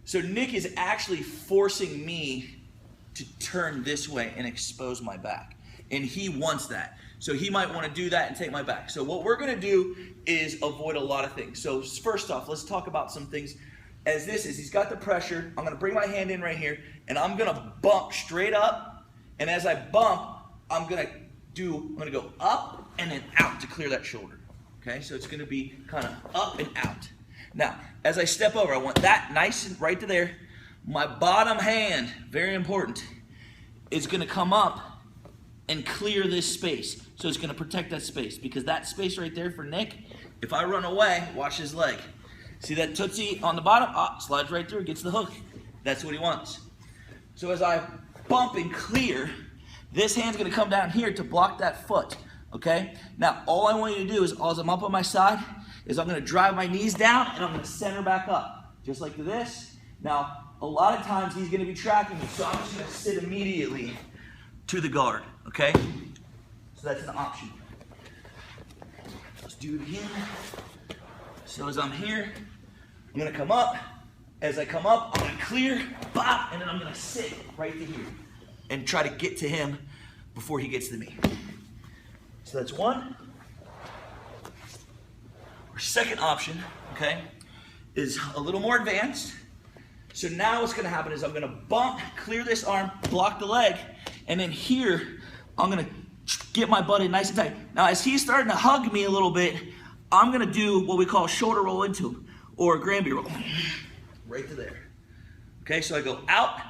So Nick is actually forcing me to turn this way and expose my back. And he wants that. So he might want to do that and take my back. So what we're going to do is avoid a lot of things. So first off, let's talk about some things. As this is, he's got the pressure. I'm going to bring my hand in right here, and I'm going to bump straight up. And as I bump, I'm going to go up and then out to clear that shoulder. Okay, so it's going to be kind of up and out. Now, as I step over, I want that nice and right to there. My bottom hand, very important, is going to come up and clear this space. So it's going to protect that space, because that space right there for Nick, if I run away, watch his leg. See that tootsie on the bottom? Slides right through, gets the hook. That's what he wants. So as I bump and clear, this hand's going to come down here to block that foot. Okay? Now, all I want you to do is, as I'm up on my side, is I'm going to drive my knees down and I'm going to center back up, just like this. Now, a lot of times he's going to be tracking me, so I'm just going to sit immediately to the guard, okay? So that's an option. Let's do it again. So as I'm here, I'm going to come up. As I come up, I'm going to clear, bop, and then I'm going to sit right to here and try to get to him before he gets to me. So that's one. Our second option, okay, is a little more advanced. So now what's going to happen is I'm going to bump, clear this arm, block the leg, and then here I'm going to get my butt in nice and tight. Now as he's starting to hug me a little bit, I'm going to do what we call shoulder roll into him, or Granby roll, right to there. Okay, so I go out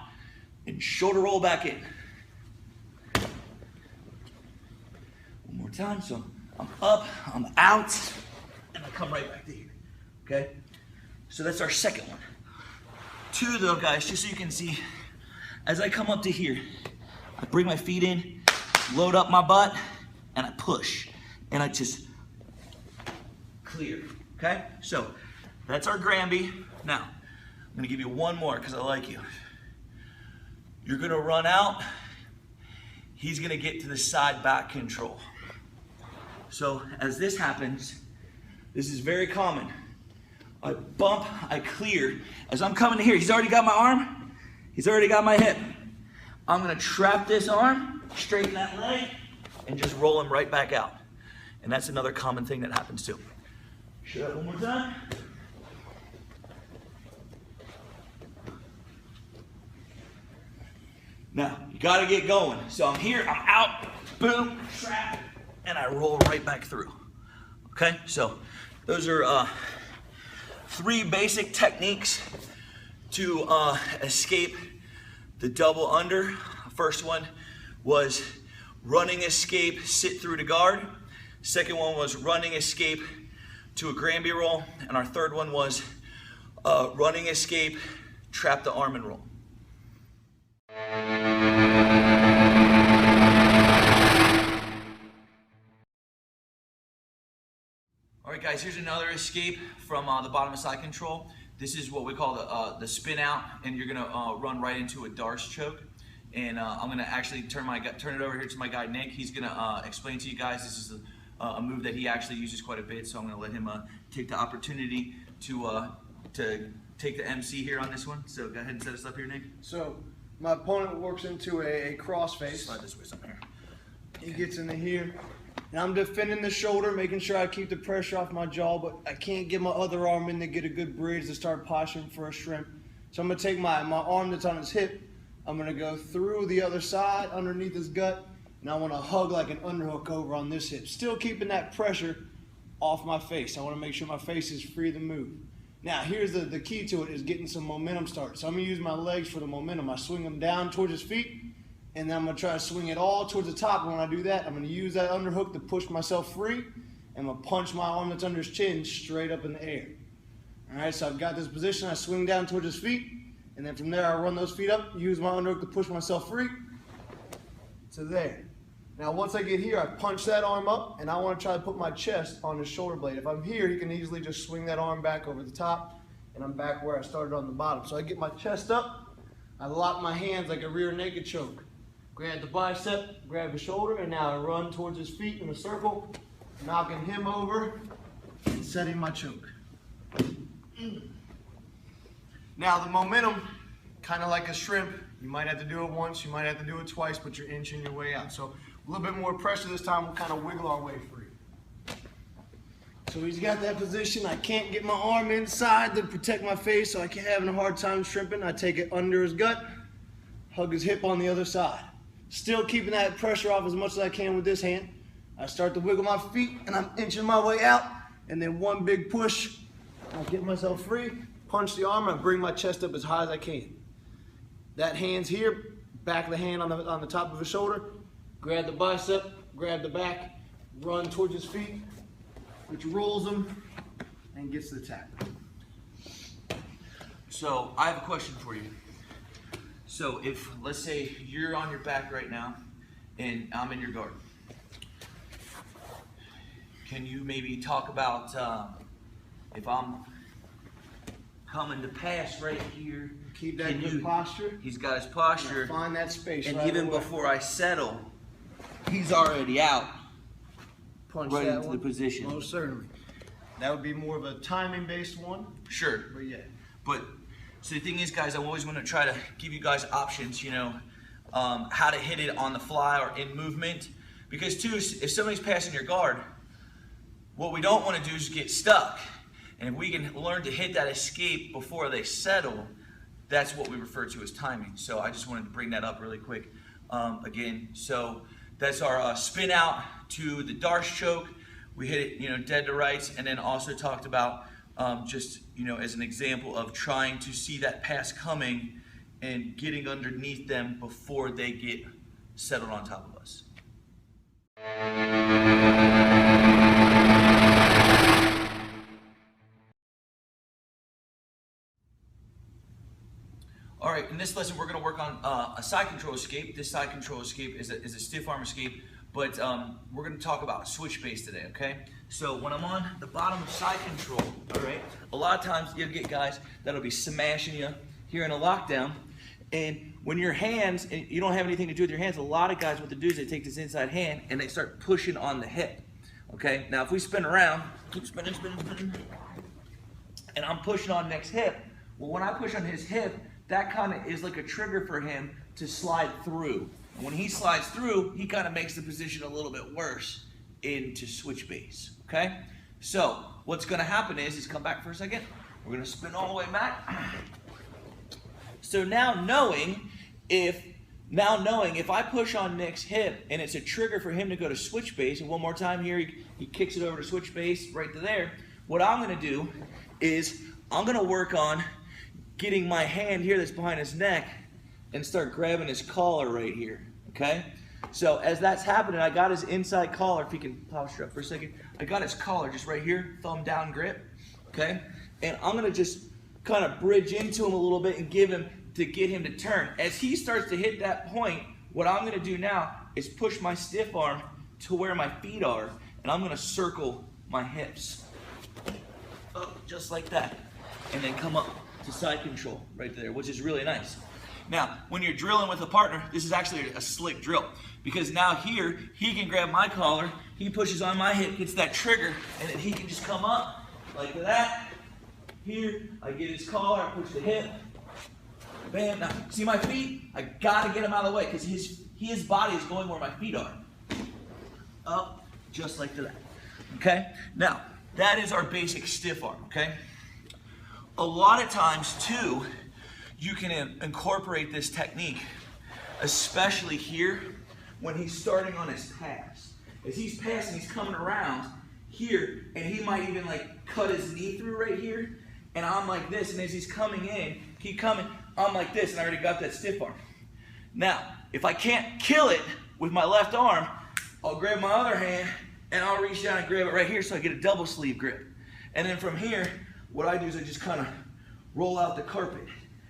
and shoulder roll back in. One more time, so I'm up, I'm out, and I come right back to here, okay? So that's our second one. Two though, guys, just so you can see, as I come up to here, I bring my feet in, load up my butt, and I push, and I just clear, okay? So that's our Granby. Now, I'm gonna give you one more because I like you. You're gonna run out, he's gonna get to the side back control. So as this happens, this is very common. I bump, I clear. As I'm coming to here, he's already got my arm, he's already got my hip. I'm gonna trap this arm, straighten that leg, and just roll him right back out. And that's another common thing that happens too. Shut up one more time. Now, you gotta get going. So I'm here, I'm out, boom, trap, and I roll right back through. Okay, so those are 3 basic techniques to escape the double under. First one was running escape, sit through to guard. Second one was running escape to a Granby roll. And our third one was running escape, trap the arm and roll. All right, guys, here's another escape from the bottom of side control. This is what we call the spin out, and you're gonna run right into a Darce choke. And I'm gonna actually turn it over here to my guy Nick. He's gonna explain to you guys. This is a move that he actually uses quite a bit, so I'm gonna let him take the opportunity to take the MC here on this one. So go ahead and set us up here, Nick. So my opponent works into a crossface. Slide this way somewhere. He gets into here, and I'm defending the shoulder, making sure I keep the pressure off my jaw, but I can't get my other arm in to get a good bridge to start posturing for a shrimp. So I'm gonna take my arm that's on his hip, I'm gonna go through the other side, underneath his gut, and I wanna hug like an underhook over on this hip, still keeping that pressure off my face. I wanna make sure my face is free to move. Now, here's the key to it, is getting some momentum started. So I'm gonna use my legs for the momentum. I swing them down towards his feet, and then I'm gonna try to swing it all towards the top. And when I do that, I'm gonna use that underhook to push myself free, and I'm gonna punch my arm that's under his chin straight up in the air. All right, so I've got this position. I swing down towards his feet, and then from there I run those feet up, use my underhook to push myself free to there. Now, once I get here, I punch that arm up, and I want to try to put my chest on his shoulder blade. If I'm here, he can easily just swing that arm back over the top, and I'm back where I started on the bottom. So I get my chest up, I lock my hands like a rear naked choke. Grab the bicep, grab the shoulder, and now I run towards his feet in a circle, knocking him over and setting my choke. Now, the momentum, kind of like a shrimp, you might have to do it once, you might have to do it twice, but you're inching your way out. So a little bit more pressure this time, we'll kind of wiggle our way free. So he's got that position. I can't get my arm inside to protect my face, so I can't having a hard time shrimping. I take it under his gut, hug his hip on the other side. Still keeping that pressure off as much as I can with this hand. I start to wiggle my feet, and I'm inching my way out, and then one big push, I'll get myself free, punch the arm, and bring my chest up as high as I can. That hand's here, back of the hand on the top of his shoulder, grab the bicep, grab the back, run towards his feet, which rolls him and gets the tap. So I have a question for you. So if, let's say you're on your back right now and I'm in your guard, can you maybe talk about if I'm coming to pass right here? Keep that good posture. He's got his posture. Now find that space. And right even away. before I settle, he's already out. Punch right that into one. the position. Most certainly. That would be more of a timing-based one. Sure. But yeah. But so the thing is, guys, I'm always going to try to give you guys options, you know, how to hit it on the fly or in movement. Because too, if somebody's passing your guard, what we don't want to do is get stuck. And if we can learn to hit that escape before they settle, that's what we refer to as timing. So I just wanted to bring that up really quick again. So that's our spin out to the Darce choke. We hit it, you know, dead to rights, and then also talked about just, you know, as an example of trying to see that pass coming and getting underneath them before they get settled on top of us. All right, in this lesson, we're going to work on a side control escape. This side control escape is a stiff arm escape, but we're going to talk about switch base today, okay? So when I'm on the bottom of side control, all right, a lot of times you'll get guys that'll be smashing you here in a lockdown, and when your hands, and you don't have anything to do with your hands, a lot of guys, what they do is they take this inside hand and they start pushing on the hip, okay? Now, if we spin around, keep spinning, and I'm pushing on next hip, well, when I push on his hip, that kind of is like a trigger for him to slide through. And when he slides through, he kind of makes the position a little bit worse into switch base, okay? So what's going to happen is come back for a second. We're going to spin all the way back. So now knowing if Now knowing if I push on Nick's hip and it's a trigger for him to go to switch base, and one more time here, he kicks it over to switch base right to there, what I'm gonna do is I'm gonna work on getting my hand here that's behind his neck and start grabbing his collar right here, okay? So as that's happening, I got his inside collar, if he can posture up for a second. I got his collar just right here, thumb down grip, okay? And I'm gonna just kind of bridge into him a little bit and get him to turn. As he starts to hit that point, what I'm gonna do now is push my stiff arm to where my feet are, and I'm gonna circle my hips. Up, just like that. And then come up to side control right there, which is really nice. Now, when you're drilling with a partner, this is actually a slick drill, because now here, he can grab my collar, he pushes on my hip, gets that trigger, and then he can just come up like that. Here, I get his collar, I push the hip, bam. Now, see my feet? I gotta get him out of the way, because his body is going where my feet are. Up, just like that, okay? Now, that is our basic stiff arm, okay? A lot of times, too, you can incorporate this technique, especially here when he's starting on his pass. As he's passing, he's coming around here, and he might even like cut his knee through right here, and I'm like this, and as he's coming in, I'm like this, and I already got that stiff arm. Now, if I can't kill it with my left arm, I'll grab my other hand, and I'll reach down and grab it right here so I get a double sleeve grip. And then from here, what I do is I just kind of roll out the carpet,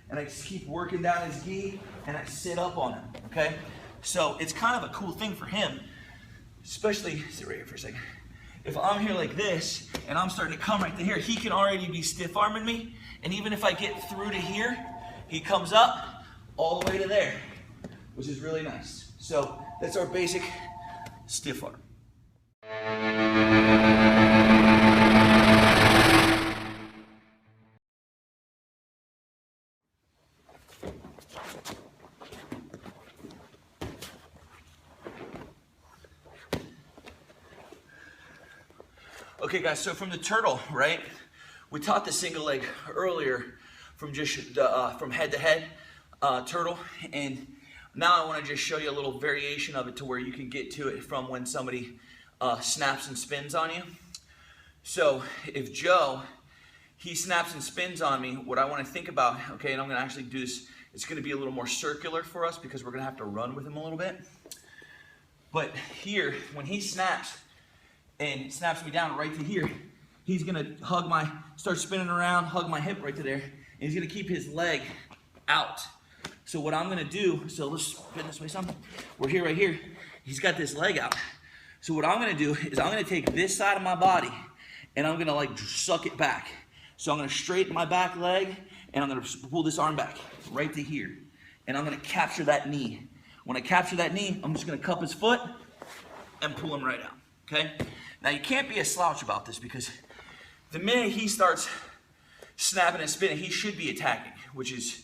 and I just keep working down his gi, and I sit up on him, okay? So it's kind of a cool thing for him, especially, sit right here for a second. If I'm here like this, and I'm starting to come right to here, he can already be stiff arming me, and even if I get through to here, he comes up all the way to there, which is really nice. So that's our basic stiff arm. Okay guys, so from the turtle, right? We taught the single leg earlier from just from head to head turtle, and now I want to just show you a little variation of it to where you can get to it from when somebody snaps and spins on you. So if Joe, he snaps and spins on me, what I want to think about, okay, and I'm going to actually do this, it's going to be a little more circular for us because we're going to have to run with him a little bit. But here, when he snaps, and snaps me down right to here, he's gonna start spinning around, hug my hip right to there, and he's gonna keep his leg out. So what I'm gonna do, so let's spin this way some. We're here right here, he's got this leg out. So what I'm gonna do is I'm gonna take this side of my body and I'm gonna like suck it back. So I'm gonna straighten my back leg and I'm gonna pull this arm back right to here. And I'm gonna capture that knee. When I capture that knee, I'm just gonna cup his foot and pull him right out, okay? Now you can't be a slouch about this because the minute he starts snapping and spinning, he should be attacking, which is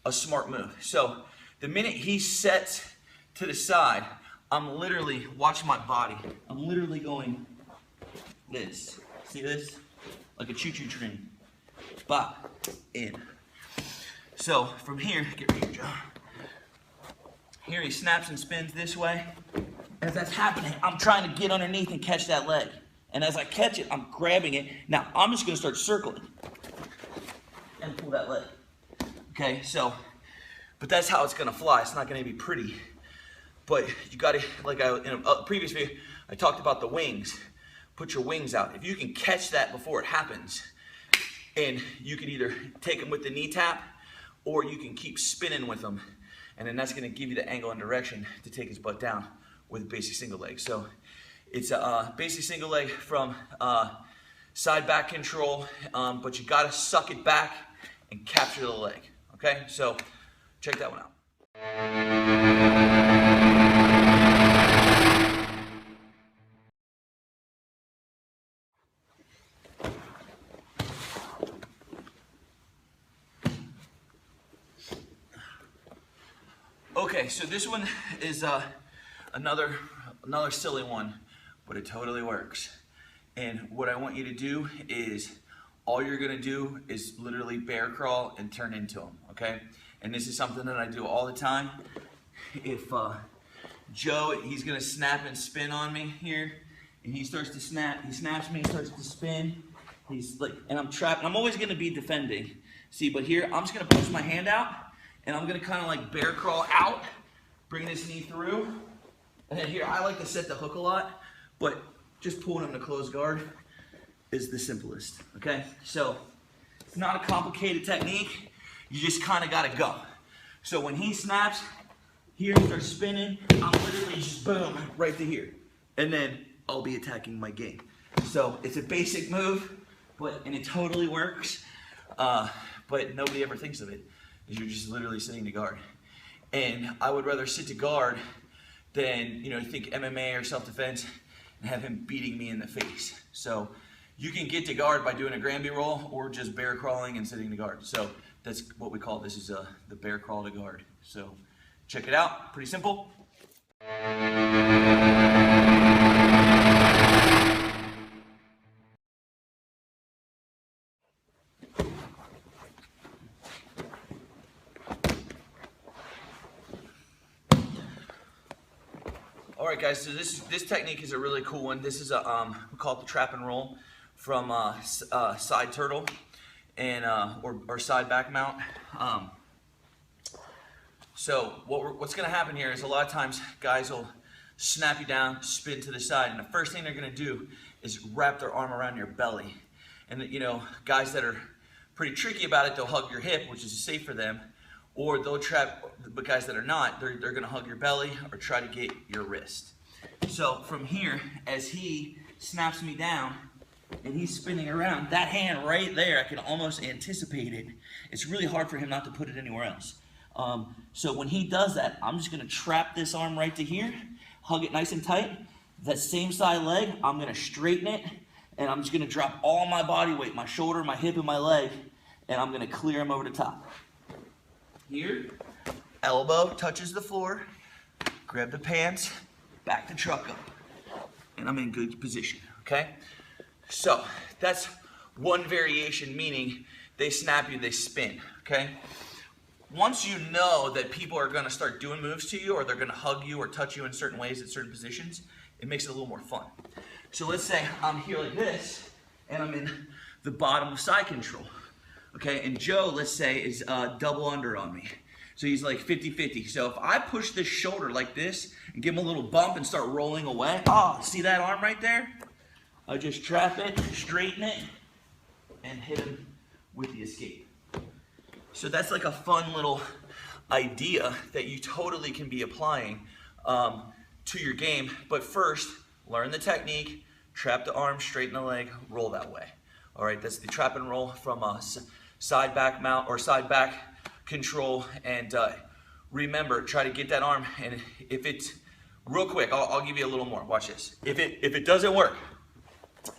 a smart move. So the minute he sets to the side, I'm literally, watching my body, I'm literally going this. See this? Like a choo-choo train. Bop, in. So from here, get right here, Joe. Here he snaps and spins this way. As that's happening, I'm trying to get underneath and catch that leg. And as I catch it, I'm grabbing it. Now, I'm just gonna start circling and pull that leg. Okay, so, but that's how it's gonna fly. It's not gonna be pretty. But you gotta, like in a previous video, I talked about the wings. Put your wings out. If you can catch that before it happens, and you can either take them with the knee tap, or you can keep spinning with them. And then that's gonna give you the angle and direction to take his butt down with a basic single leg. So it's a basic single leg from side back control, but you gotta suck it back and capture the leg, okay? So check that one out. Okay, so this one is another silly one, but it totally works. And what I want you to do is, all you're gonna do is literally bear crawl and turn into them, okay? And this is something that I do all the time. if Joe, he's gonna snap and spin on me here, and he starts to snap, he snaps me, starts to spin. He's like, and I'm trapped. I'm always gonna be defending. See, but here, I'm just gonna push my hand out, and I'm gonna kind of like bear crawl out, bring this knee through, and then here, I like to set the hook a lot, but just pulling him to close guard is the simplest, okay? So, it's not a complicated technique. You just kind of gotta go. So when he snaps, here he starts spinning, I'm literally just boom, right to here. And then I'll be attacking my game. So it's a basic move, and it totally works, but nobody ever thinks of it, because you're just literally sitting to guard. And I would rather sit to guard than, think MMA or self-defense and have him beating me in the face. So you can get to guard by doing a Granby roll or just bear crawling and sitting to guard. So that's what we call this, is the bear crawl to guard. So check it out, pretty simple. All right, guys, so this technique is a really cool one. This is we call it the trap and roll from side turtle and or side back mount. So what's going to happen here is a lot of times guys will snap you down, spin to the side, and the first thing they're going to do is wrap their arm around your belly. And guys that are pretty tricky about it, they'll hug your hip, which is safe for them, or they'll trap. But guys that are not, they're going to hug your belly or try to get your wrist. So from here, as he snaps me down and he's spinning around, that hand right there, I can almost anticipate it. It's really hard for him not to put it anywhere else. So when he does that, I'm just going to trap this arm right to here, hug it nice and tight. That same side leg, I'm going to straighten it, and I'm just going to drop all my body weight, my shoulder, my hip, and my leg, and I'm going to clear him over the top. Here, elbow touches the floor, grab the pants, back the truck up, and I'm in good position, okay? So that's one variation, meaning they snap you, they spin, okay? Once you know that people are gonna start doing moves to you, or they're gonna hug you or touch you in certain ways at certain positions, it makes it a little more fun. So let's say I'm here like this, and I'm in the bottom of side control, okay? And Joe, let's say, is double under on me. So he's like 50-50. So if I push this shoulder like this and give him a little bump and start rolling away, see that arm right there? I just trap it, straighten it, and hit him with the escape. So that's like a fun little idea that you totally can be applying to your game. But first, learn the technique, trap the arm, straighten the leg, roll that way. All right, that's the trap and roll from side back mount or side back control. And remember, try to get that arm. And if it's real quick, I'll give you a little more. Watch this. If it doesn't work,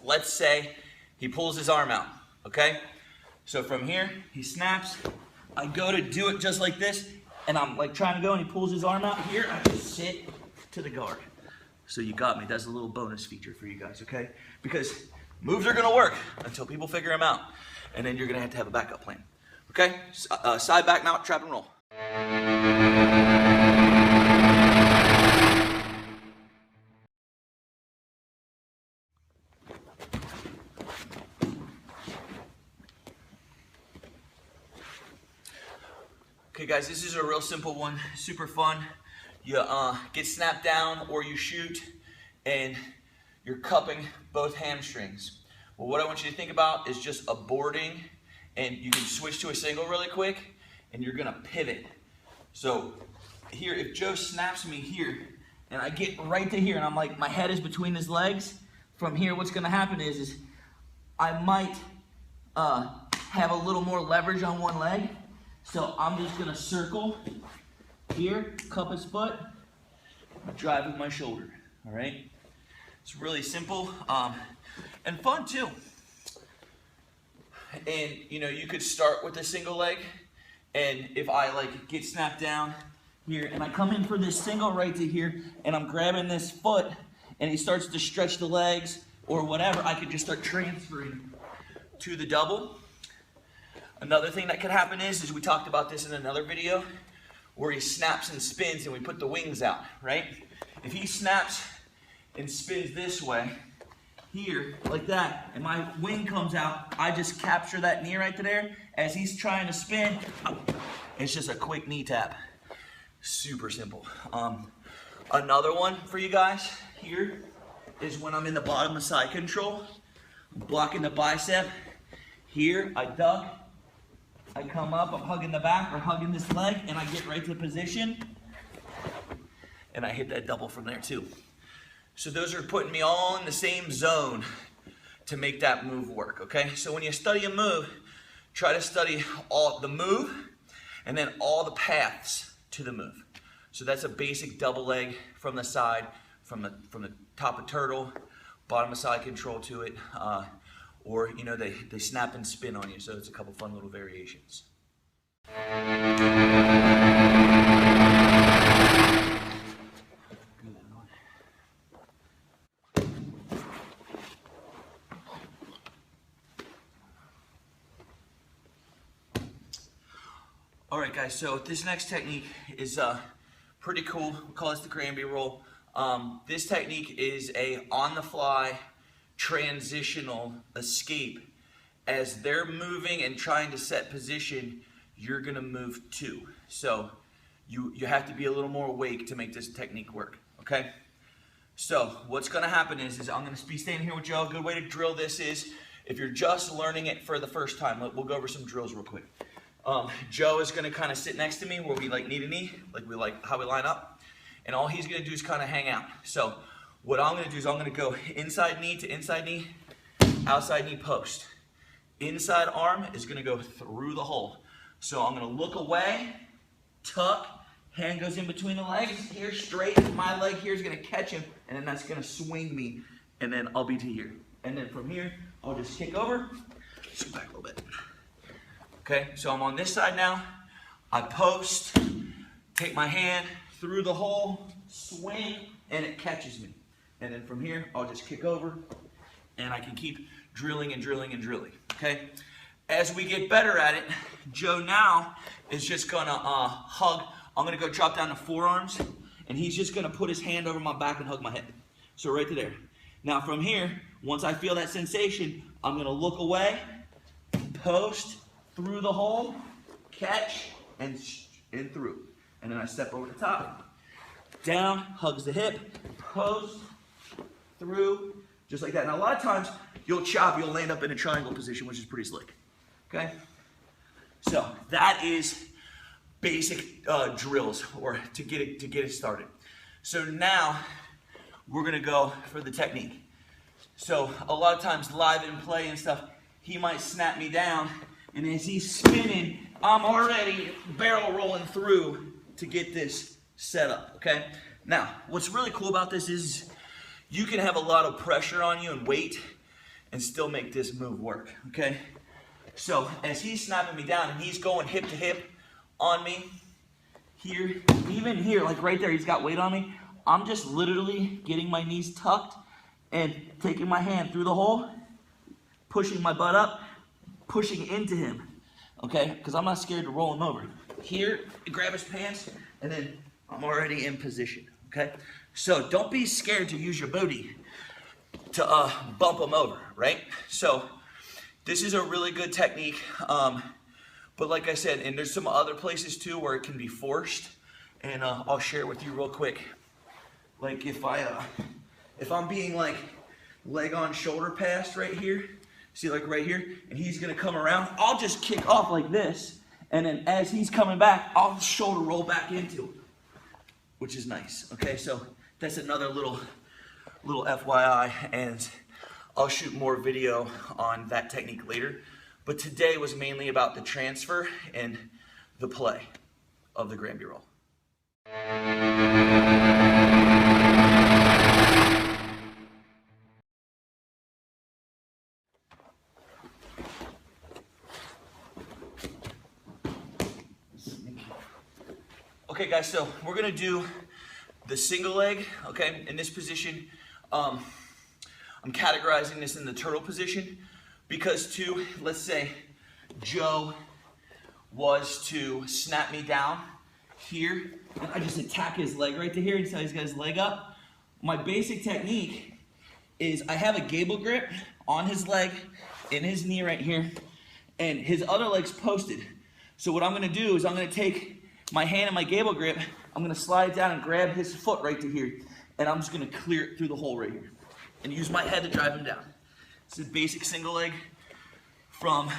let's say he pulls his arm out. Okay. So from here, he snaps. I go to do it just like this, and I'm like trying to go, and he pulls his arm out here. I just sit to the guard. So you got me. That's a little bonus feature for you guys, okay? Because moves are gonna work until people figure them out, and then you're gonna have a backup plan, okay? Side back mount, trap and roll. Okay guys, this is a real simple one, super fun. You get snapped down or you shoot and you're cupping both hamstrings. Well, what I want you to think about is just a boarding, and you can switch to a single really quick and you're gonna pivot. So here, if Joe snaps me here and I get right to here and I'm like, my head is between his legs, from here what's gonna happen is I might have a little more leverage on one leg. So I'm just gonna circle here, cup his foot, drive with my shoulder, all right? It's really simple and fun too. And you could start with a single leg, and if I like get snapped down here and I come in for this single right to here and I'm grabbing this foot and he starts to stretch the legs or whatever, I could just start transferring to the double. Another thing that could happen is we talked about this in another video, where he snaps and spins and we put the wings out, right? If he snaps and spins this way, here, like that, and my wing comes out, I just capture that knee right there. As he's trying to spin, it's just a quick knee tap. Super simple. Another one for you guys here is when I'm in the bottom of side control, blocking the bicep. Here, I duck, I come up, I'm hugging the back or hugging this leg, and I get right to position, and I hit that double from there too. So those are putting me all in the same zone to make that move work, okay? So when you study a move, try to study all the move and then all the paths to the move. So that's a basic double leg from the side, from the top of turtle, bottom of side control to it, or you know, they snap and spin on you, so it's a couple fun little variations. All right, guys, so this next technique is pretty cool. We call this the Granby roll. This technique is a on-the-fly transitional escape. As they're moving and trying to set position, you're gonna move too. So you have to be a little more awake to make this technique work, okay? So what's gonna happen is I'm gonna be standing here with Joe. A good way to drill this is, if you're just learning it for the first time, we'll go over some drills real quick. Joe is gonna kind of sit next to me where we like knee to knee, like how we line up. And all he's gonna do is kind of hang out. So what I'm gonna do is I'm gonna go inside knee to inside knee, outside knee post. Inside arm is gonna go through the hole. So I'm gonna look away, tuck, hand goes in between the legs, here straight, my leg here is gonna catch him, and then that's gonna swing me, and then I'll be to here. And then from here, I'll just kick over, scoot back a little bit. Okay, so I'm on this side now. I post, take my hand through the hole, swing, and it catches me. And then from here, I'll just kick over, and I can keep drilling and drilling and drilling, okay? As we get better at it, Joe now is just gonna hug. I'm gonna go drop down the forearms, and he's just gonna put his hand over my back and hug my head. So right to there. Now from here, once I feel that sensation, I'm gonna look away, post, through the hole, catch, and through. And then I step over the top, down, hugs the hip, post, through, just like that. Now a lot of times, you'll land up in a triangle position, which is pretty slick, okay? So that is basic drills, or to get it started. So now, we're gonna go for the technique. So a lot of times, live in play and stuff, he might snap me down, and as he's spinning, I'm already barrel rolling through to get this set up, okay? Now, what's really cool about this is you can have a lot of pressure on you and weight and still make this move work, okay? So as he's snapping me down and he's going hip to hip on me, here, even here, like right there, he's got weight on me, I'm just literally getting my knees tucked and taking my hand through the hole, pushing my butt up, pushing into him, okay? Because I'm not scared to roll him over. Here, grab his pants, and then I'm already in position, okay? So don't be scared to use your booty to bump him over, right? So this is a really good technique, but like I said, and there's some other places too where it can be forced, and I'll share it with you real quick. Like if I'm being like leg on shoulder passed right here, see, like right here, and he's gonna come around, I'll just kick off like this, and then as he's coming back, I'll shoulder roll back into him, which is nice, okay? So that's another little FYI, and I'll shoot more video on that technique later, but today was mainly about the transfer and the play of the Granby roll. Okay guys, so we're gonna do the single leg, okay? In this position, I'm categorizing this in the turtle position because let's say Joe was to snap me down here, and I just attack his leg right to here until he's got his leg up. My basic technique is I have a gable grip on his leg, in his knee right here, and his other leg's posted. So what I'm gonna do is I'm gonna take my hand in my gable grip, I'm gonna slide it down and grab his foot right to here, and I'm just gonna clear it through the hole right here, and use my head to drive him down. This is basic single leg from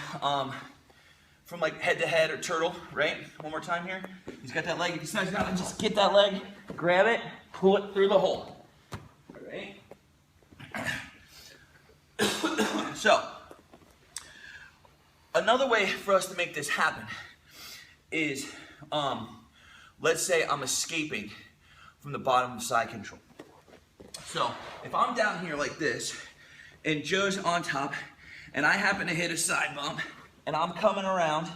like head to head or turtle, right? One more time here. He's got that leg, if he slides down, and just get that leg, grab it, pull it through the hole. All right? So, another way for us to make this happen is, let's say I'm escaping from the bottom of side control. So, if I'm down here like this, and Joe's on top, and I happen to hit a side bump, and I'm coming around,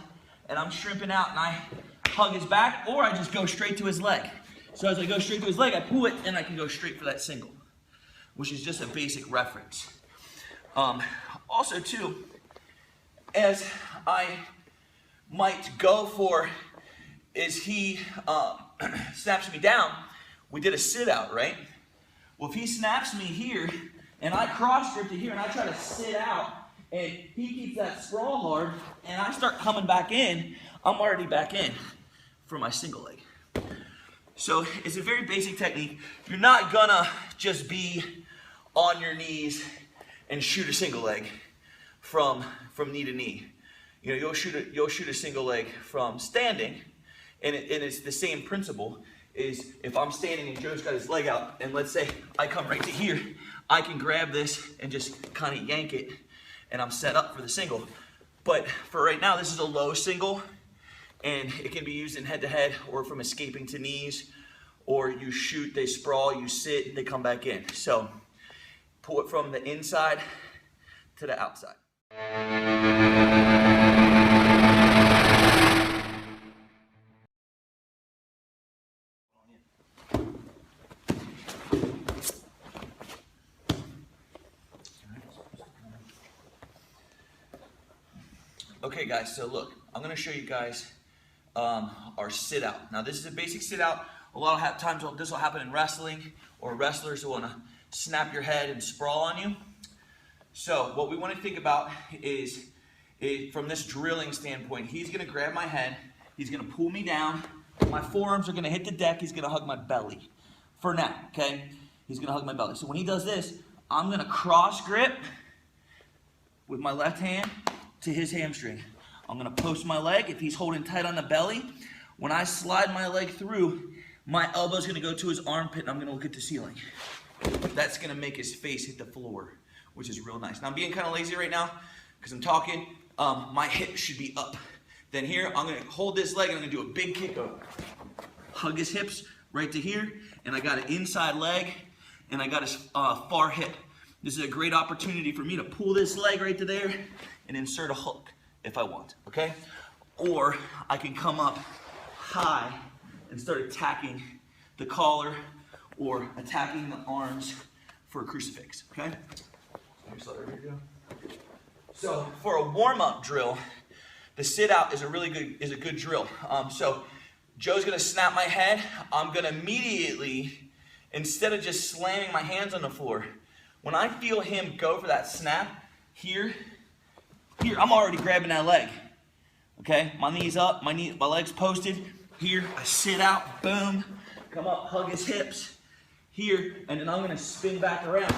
and I'm shrimping out, and I hug his back, or I just go straight to his leg. So as I go straight to his leg, I pull it, and I can go straight for that single, which is just a basic reference. Also, too, as I might go for, is he snaps me down, we did a sit out, right? Well, if he snaps me here, and I cross grip to here, and I try to sit out, and he keeps that sprawl hard, and I start coming back in, I'm already back in for my single leg. So it's a very basic technique. You're not gonna just be on your knees and shoot a single leg from knee to knee. You know, you'll shoot a single leg from standing, and it's the same principle. Is if I'm standing and Joe's got his leg out, and let's say I come right to here, I can grab this and just kind of yank it, and I'm set up for the single. But for right now, this is a low single, and it can be used in head-to-head or from escaping to knees, or you shoot, they sprawl, you sit, they come back in. So pull it from the inside to the outside. Okay guys, so look, I'm gonna show you guys our sit out. Now this is a basic sit out. A lot of times this will happen in wrestling, or wrestlers will wanna snap your head and sprawl on you. So what we wanna think about is from this drilling standpoint, he's gonna grab my head, he's gonna pull me down, my forearms are gonna hit the deck, he's gonna hug my belly. For now, okay? He's gonna hug my belly. So when he does this, I'm gonna cross grip with my left hand to his hamstring. I'm gonna post my leg. If he's holding tight on the belly, when I slide my leg through, my elbow's gonna go to his armpit and I'm gonna look at the ceiling. That's gonna make his face hit the floor, which is real nice. Now I'm being kind of lazy right now because I'm talking. My hip should be up. Then here, I'm gonna hold this leg and I'm gonna do a big kick over. Hug his hips right to here, and I got an inside leg, and I got his far hip. This is a great opportunity for me to pull this leg right to there and insert a hook if I want, okay? Or I can come up high and start attacking the collar or attacking the arms for a crucifix, okay? So for a warm-up drill, the sit-out is a good drill. So Joe's gonna snap my head. I'm gonna immediately, instead of just slamming my hands on the floor, when I feel him go for that snap, here, I'm already grabbing that leg. Okay, my knee's up, my leg's posted. Here, I sit out, boom, come up, hug his hips. Here, and then I'm gonna spin back around.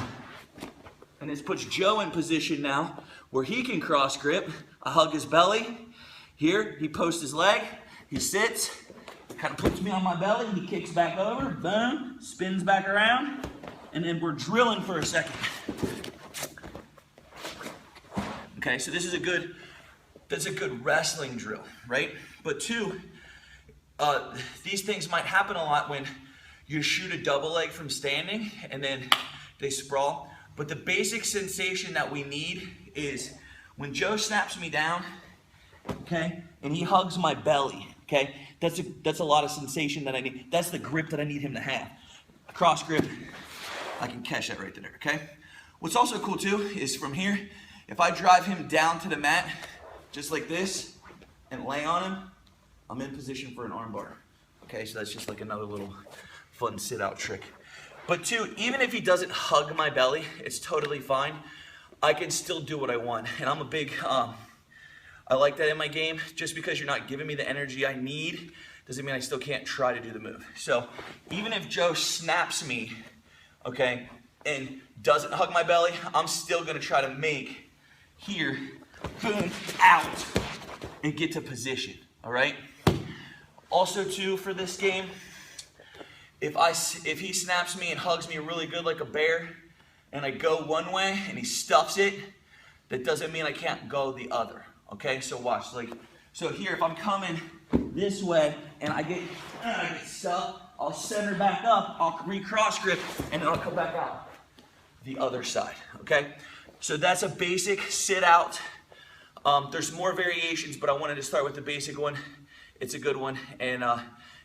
And this puts Joe in position now where he can cross grip. I hug his belly. Here, he posts his leg, he sits, kind of puts me on my belly, he kicks back over, boom, spins back around, and then we're drilling for a second. Okay, so that's a good wrestling drill, right? But two, these things might happen a lot when you shoot a double leg from standing and then they sprawl. But the basic sensation that we need is when Joe snaps me down, okay, and he hugs my belly, okay, that's a lot of sensation that I need. That's the grip that I need him to have. Cross grip, I can catch that right there, okay? What's also cool too is from here, if I drive him down to the mat, just like this, and lay on him, I'm in position for an arm bar. Okay, so that's just like another little fun sit-out trick. But two, even if he doesn't hug my belly, it's totally fine. I can still do what I want. And I'm a big, I like that in my game. Just because you're not giving me the energy I need doesn't mean I still can't try to do the move. So even if Joe snaps me, okay, and doesn't hug my belly, I'm still gonna try to make here, boom, out, and get to position, all right? Also too, for this game, if he snaps me and hugs me really good like a bear, and I go one way and he stuffs it, that doesn't mean I can't go the other, okay? So watch, so here, if I'm coming this way and I get stuck, I'll center back up, I'll recross grip, and then I'll come back out the other side, okay? So that's a basic sit out. There's more variations, but I wanted to start with the basic one. It's a good one, and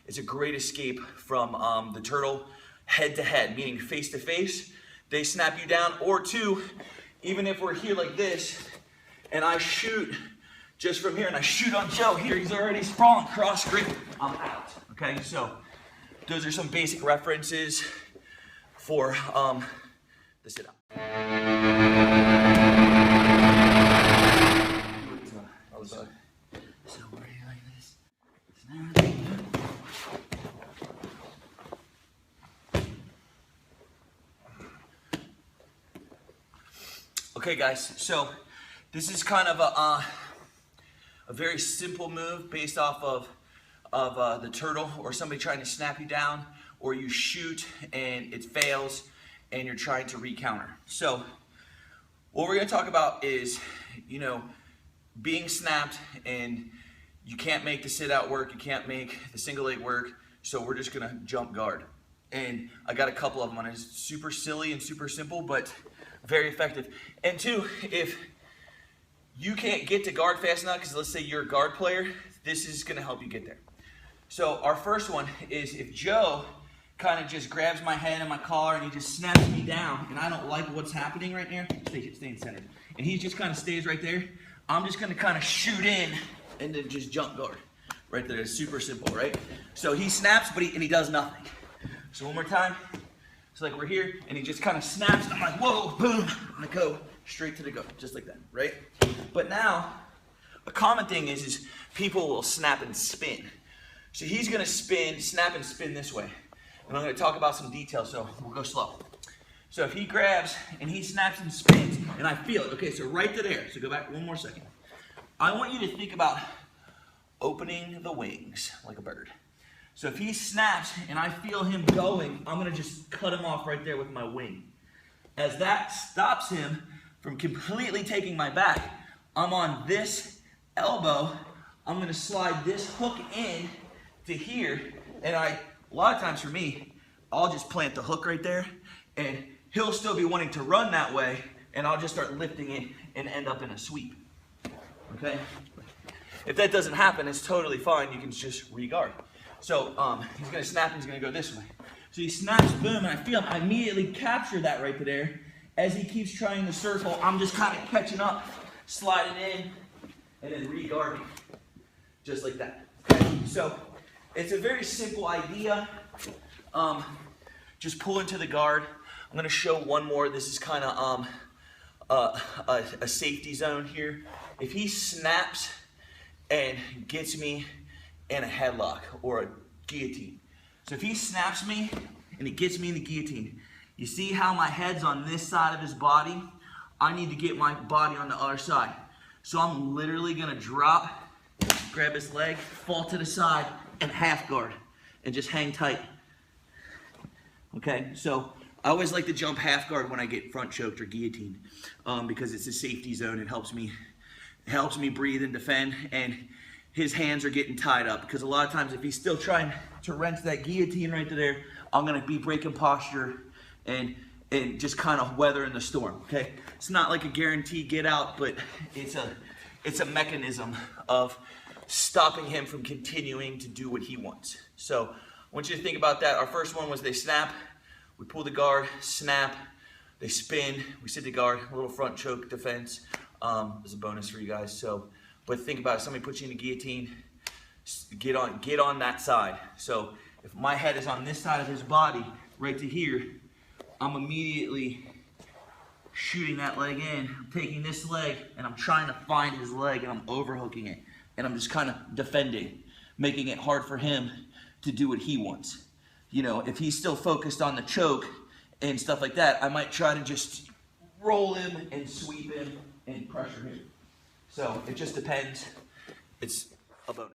it's a great escape from the turtle head to head, meaning face to face. They snap you down, or two, even if we're here like this, and I shoot just from here, and I shoot on Joe here, he's already sprawling, cross grip, I'm out, okay? So those are some basic references for the sit out. So we're here like this. Okay guys, so this is kind of a very simple move based off of the turtle, or somebody trying to snap you down, or you shoot and it fails and you're trying to recounter. So what we're going to talk about is, you know, being snapped and you can't make the sit out work, you can't make the single leg work, so we're just going to jump guard. And I got a couple of them on it. It's super silly and super simple, but very effective. And two, if you can't get to guard fast enough, because let's say you're a guard player, this is going to help you get there. So our first one is if Joe kind of just grabs my head and my collar and he just snaps me down, and I don't like what's happening right here, stay in center, and he just kind of stays right there, I'm just going to kind of shoot in and then just jump guard right there. It's super simple, right? So he snaps, but he does nothing. So one more time. It's like we're here, and he just kind of snaps, and I'm like, whoa, boom, and I go straight to the guard, just like that, right? But now, a common thing is people will snap and spin. So he's gonna spin, snap and spin this way. And I'm gonna talk about some details, so we'll go slow. So if he grabs, and he snaps and spins, and I feel it, okay, so right to there, so go back one more second. I want you to think about opening the wings like a bird. So if he snaps and I feel him going, I'm gonna just cut him off right there with my wing. As that stops him from completely taking my back, I'm on this elbow, I'm gonna slide this hook in to here, and a lot of times for me, I'll just plant the hook right there, and he'll still be wanting to run that way, and I'll just start lifting it and end up in a sweep, okay? If that doesn't happen, it's totally fine, you can just re-guard. So he's gonna snap and he's gonna go this way. So he snaps, boom, and I feel him. I immediately capture that right there. As he keeps trying to circle, I'm just kind of catching up, sliding in, and then re-guarding, just like that. Okay? So it's a very simple idea. Just pull into the guard. I'm gonna show one more. This is kind of a safety zone here. If he snaps and gets me in a headlock or a guillotine. So if he snaps me and he gets me in the guillotine, you see how my head's on this side of his body? I need to get my body on the other side. So I'm literally gonna drop, grab his leg, fall to the side, and half guard, and just hang tight. Okay, so I always like to jump half guard when I get front choked or guillotined, because it's a safety zone. It helps me breathe and defend, and his hands are getting tied up, because a lot of times if he's still trying to wrench that guillotine right there, I'm gonna be breaking posture and just kind of weathering the storm, okay? It's not like a guaranteed get out, but it's a mechanism of stopping him from continuing to do what he wants. So I want you to think about that. Our first one was they snap, we pull the guard, snap, they spin, we sit the guard, a little front choke defense as a bonus for you guys. So, but think about it, somebody puts you in a guillotine, get on that side. So if my head is on this side of his body, right to here, I'm immediately shooting that leg in. I'm taking this leg and I'm trying to find his leg and I'm overhooking it. And I'm just kind of defending, making it hard for him to do what he wants. You know, if he's still focused on the choke and stuff like that, I might try to just roll him and sweep him and pressure him. So it just depends. It's about.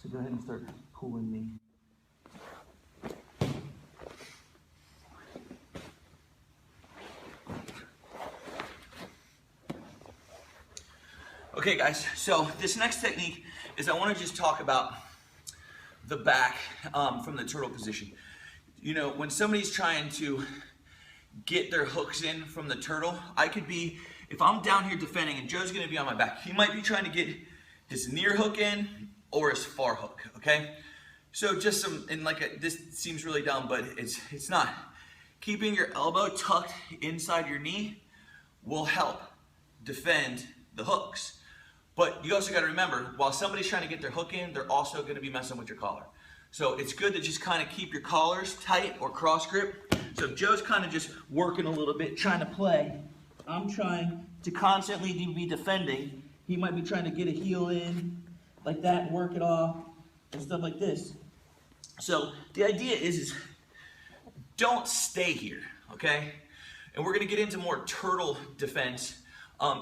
So go ahead and start pulling me. Okay guys, so this next technique is I want to just talk about the back from the turtle position. You know, when somebody's trying to get their hooks in from the turtle, I could be, if I'm down here defending and Joe's going to be on my back, he might be trying to get his near hook in or his far hook, okay? So just some, and like this seems really dumb, but it's not. Keeping your elbow tucked inside your knee will help defend the hooks. But you also got to remember, while somebody's trying to get their hook in, they're also going to be messing with your collar. So it's good to just kind of keep your collars tight or cross grip. So if Joe's kind of just working a little bit, trying to play, I'm trying to constantly be defending. He might be trying to get a heel in like that, work it off, and stuff like this. So the idea is don't stay here, okay? And we're going to get into more turtle defense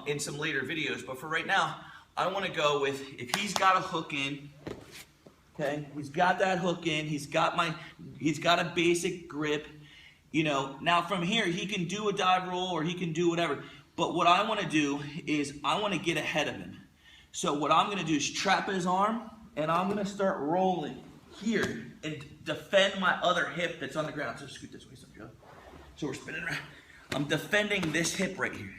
in some later videos. But for right now, I want to go with, if he's got a hook in, okay, he's got that hook in, he's got a basic grip, you know, now from here, he can do a dive roll or he can do whatever, but what I want to do is I want to get ahead of him. So what I'm going to do is trap his arm, and I'm going to start rolling here and defend my other hip that's on the ground. So scoot this way some, Joe. So we're spinning around. I'm defending this hip right here.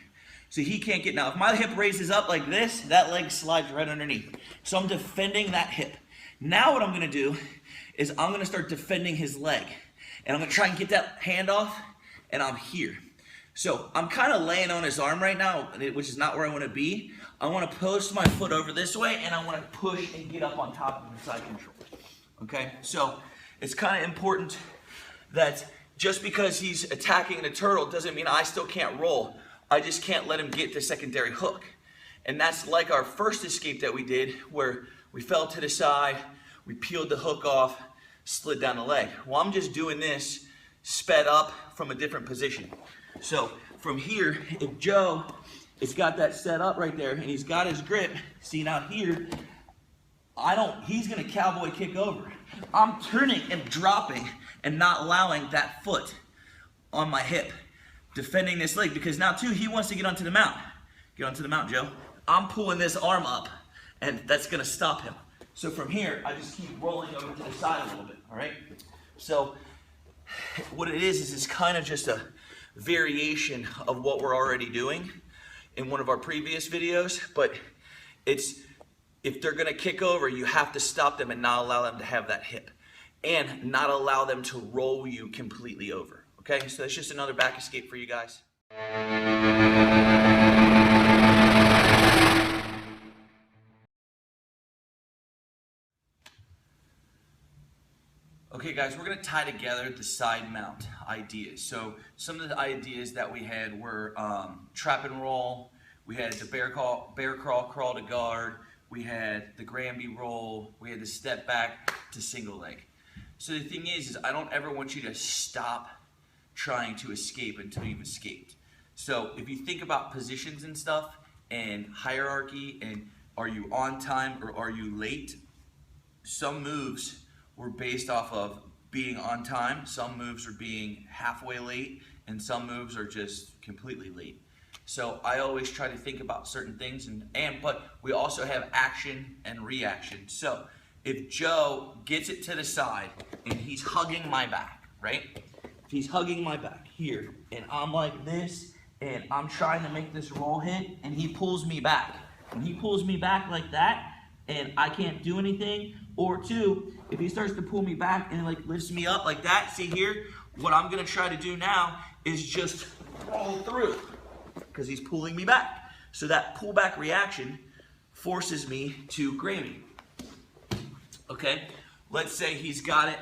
So he can't get, now if my hip raises up like this, that leg slides right underneath. So I'm defending that hip. Now what I'm gonna do is I'm gonna start defending his leg. And I'm gonna try and get that hand off, and I'm here. So I'm kind of laying on his arm right now, which is not where I wanna be. I wanna post my foot over this way, and I wanna push and get up on top of the side control. Okay, so it's kind of important that just because he's attacking the turtle doesn't mean I still can't roll. I just can't let him get the secondary hook. And that's like our first escape that we did, where we fell to the side, we peeled the hook off, slid down the leg. Well, I'm just doing this sped up from a different position. So from here, if Joe has got that set up right there and he's got his grip, see now here, he's gonna cowboy kick over. I'm turning and dropping and not allowing that foot on my hip, defending this leg, because now too, he wants to get onto the mount. Get onto the mount, Joe. I'm pulling this arm up, and that's gonna stop him. So from here, I just keep rolling over to the side a little bit, all right? So what it is it's kind of just a variation of what we're already doing in one of our previous videos, but if they're gonna kick over, you have to stop them and not allow them to have that hip, and not allow them to roll you completely over. Okay, so that's just another back escape for you guys. Okay guys, we're gonna tie together the side mount ideas. So some of the ideas that we had were trap and roll, we had the bear crawl, crawl to guard, we had the Granby roll, we had the step back to single leg. So the thing is I don't ever want you to stop trying to escape until you've escaped. So if you think about positions and stuff and hierarchy and are you on time or are you late, some moves were based off of being on time, some moves are being halfway late, and some moves are just completely late. So I always try to think about certain things, but we also have action and reaction. So if Joe gets it to the side and he's hugging my back, right? If he's hugging my back here, and I'm like this, and I'm trying to make this roll hit, and he pulls me back. When he pulls me back like that, and I can't do anything, or two, if he starts to pull me back and like lifts me up like that, see here, what I'm gonna try to do now is just roll through, because he's pulling me back. So that pullback reaction forces me to gray me. Okay, let's say he's got it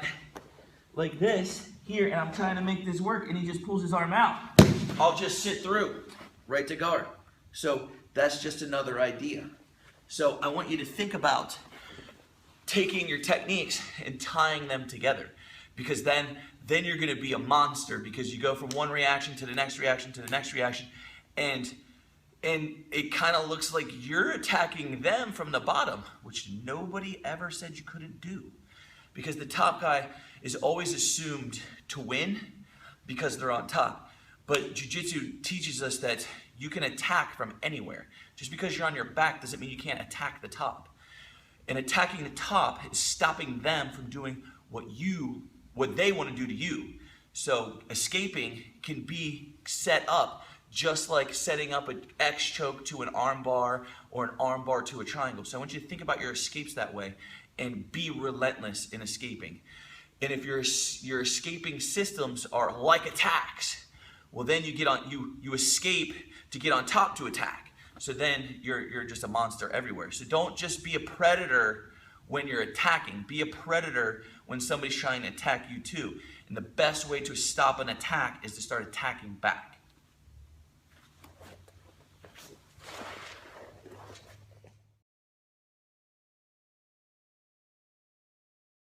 like this here, and I'm trying to make this work, and he just pulls his arm out. I'll just sit through, right to guard. So that's just another idea. So I want you to think about taking your techniques and tying them together, because then you're going to be a monster, because you go from one reaction to the next reaction to the next reaction, and it kind of looks like you're attacking them from the bottom, which nobody ever said you couldn't do, because the top guy is always assumed to win because they're on top. But jiu-jitsu teaches us that you can attack from anywhere. Just because you're on your back doesn't mean you can't attack the top. And attacking the top is stopping them from doing what they want to do to you. So escaping can be set up just like setting up an X choke to an arm bar or an arm bar to a triangle. So I want you to think about your escapes that way and be relentless in escaping. And if your escaping systems are like attacks, well then you escape to get on top to attack. So then you're just a monster everywhere. So don't just be a predator when you're attacking. Be a predator when somebody's trying to attack you too. And the best way to stop an attack is to start attacking back.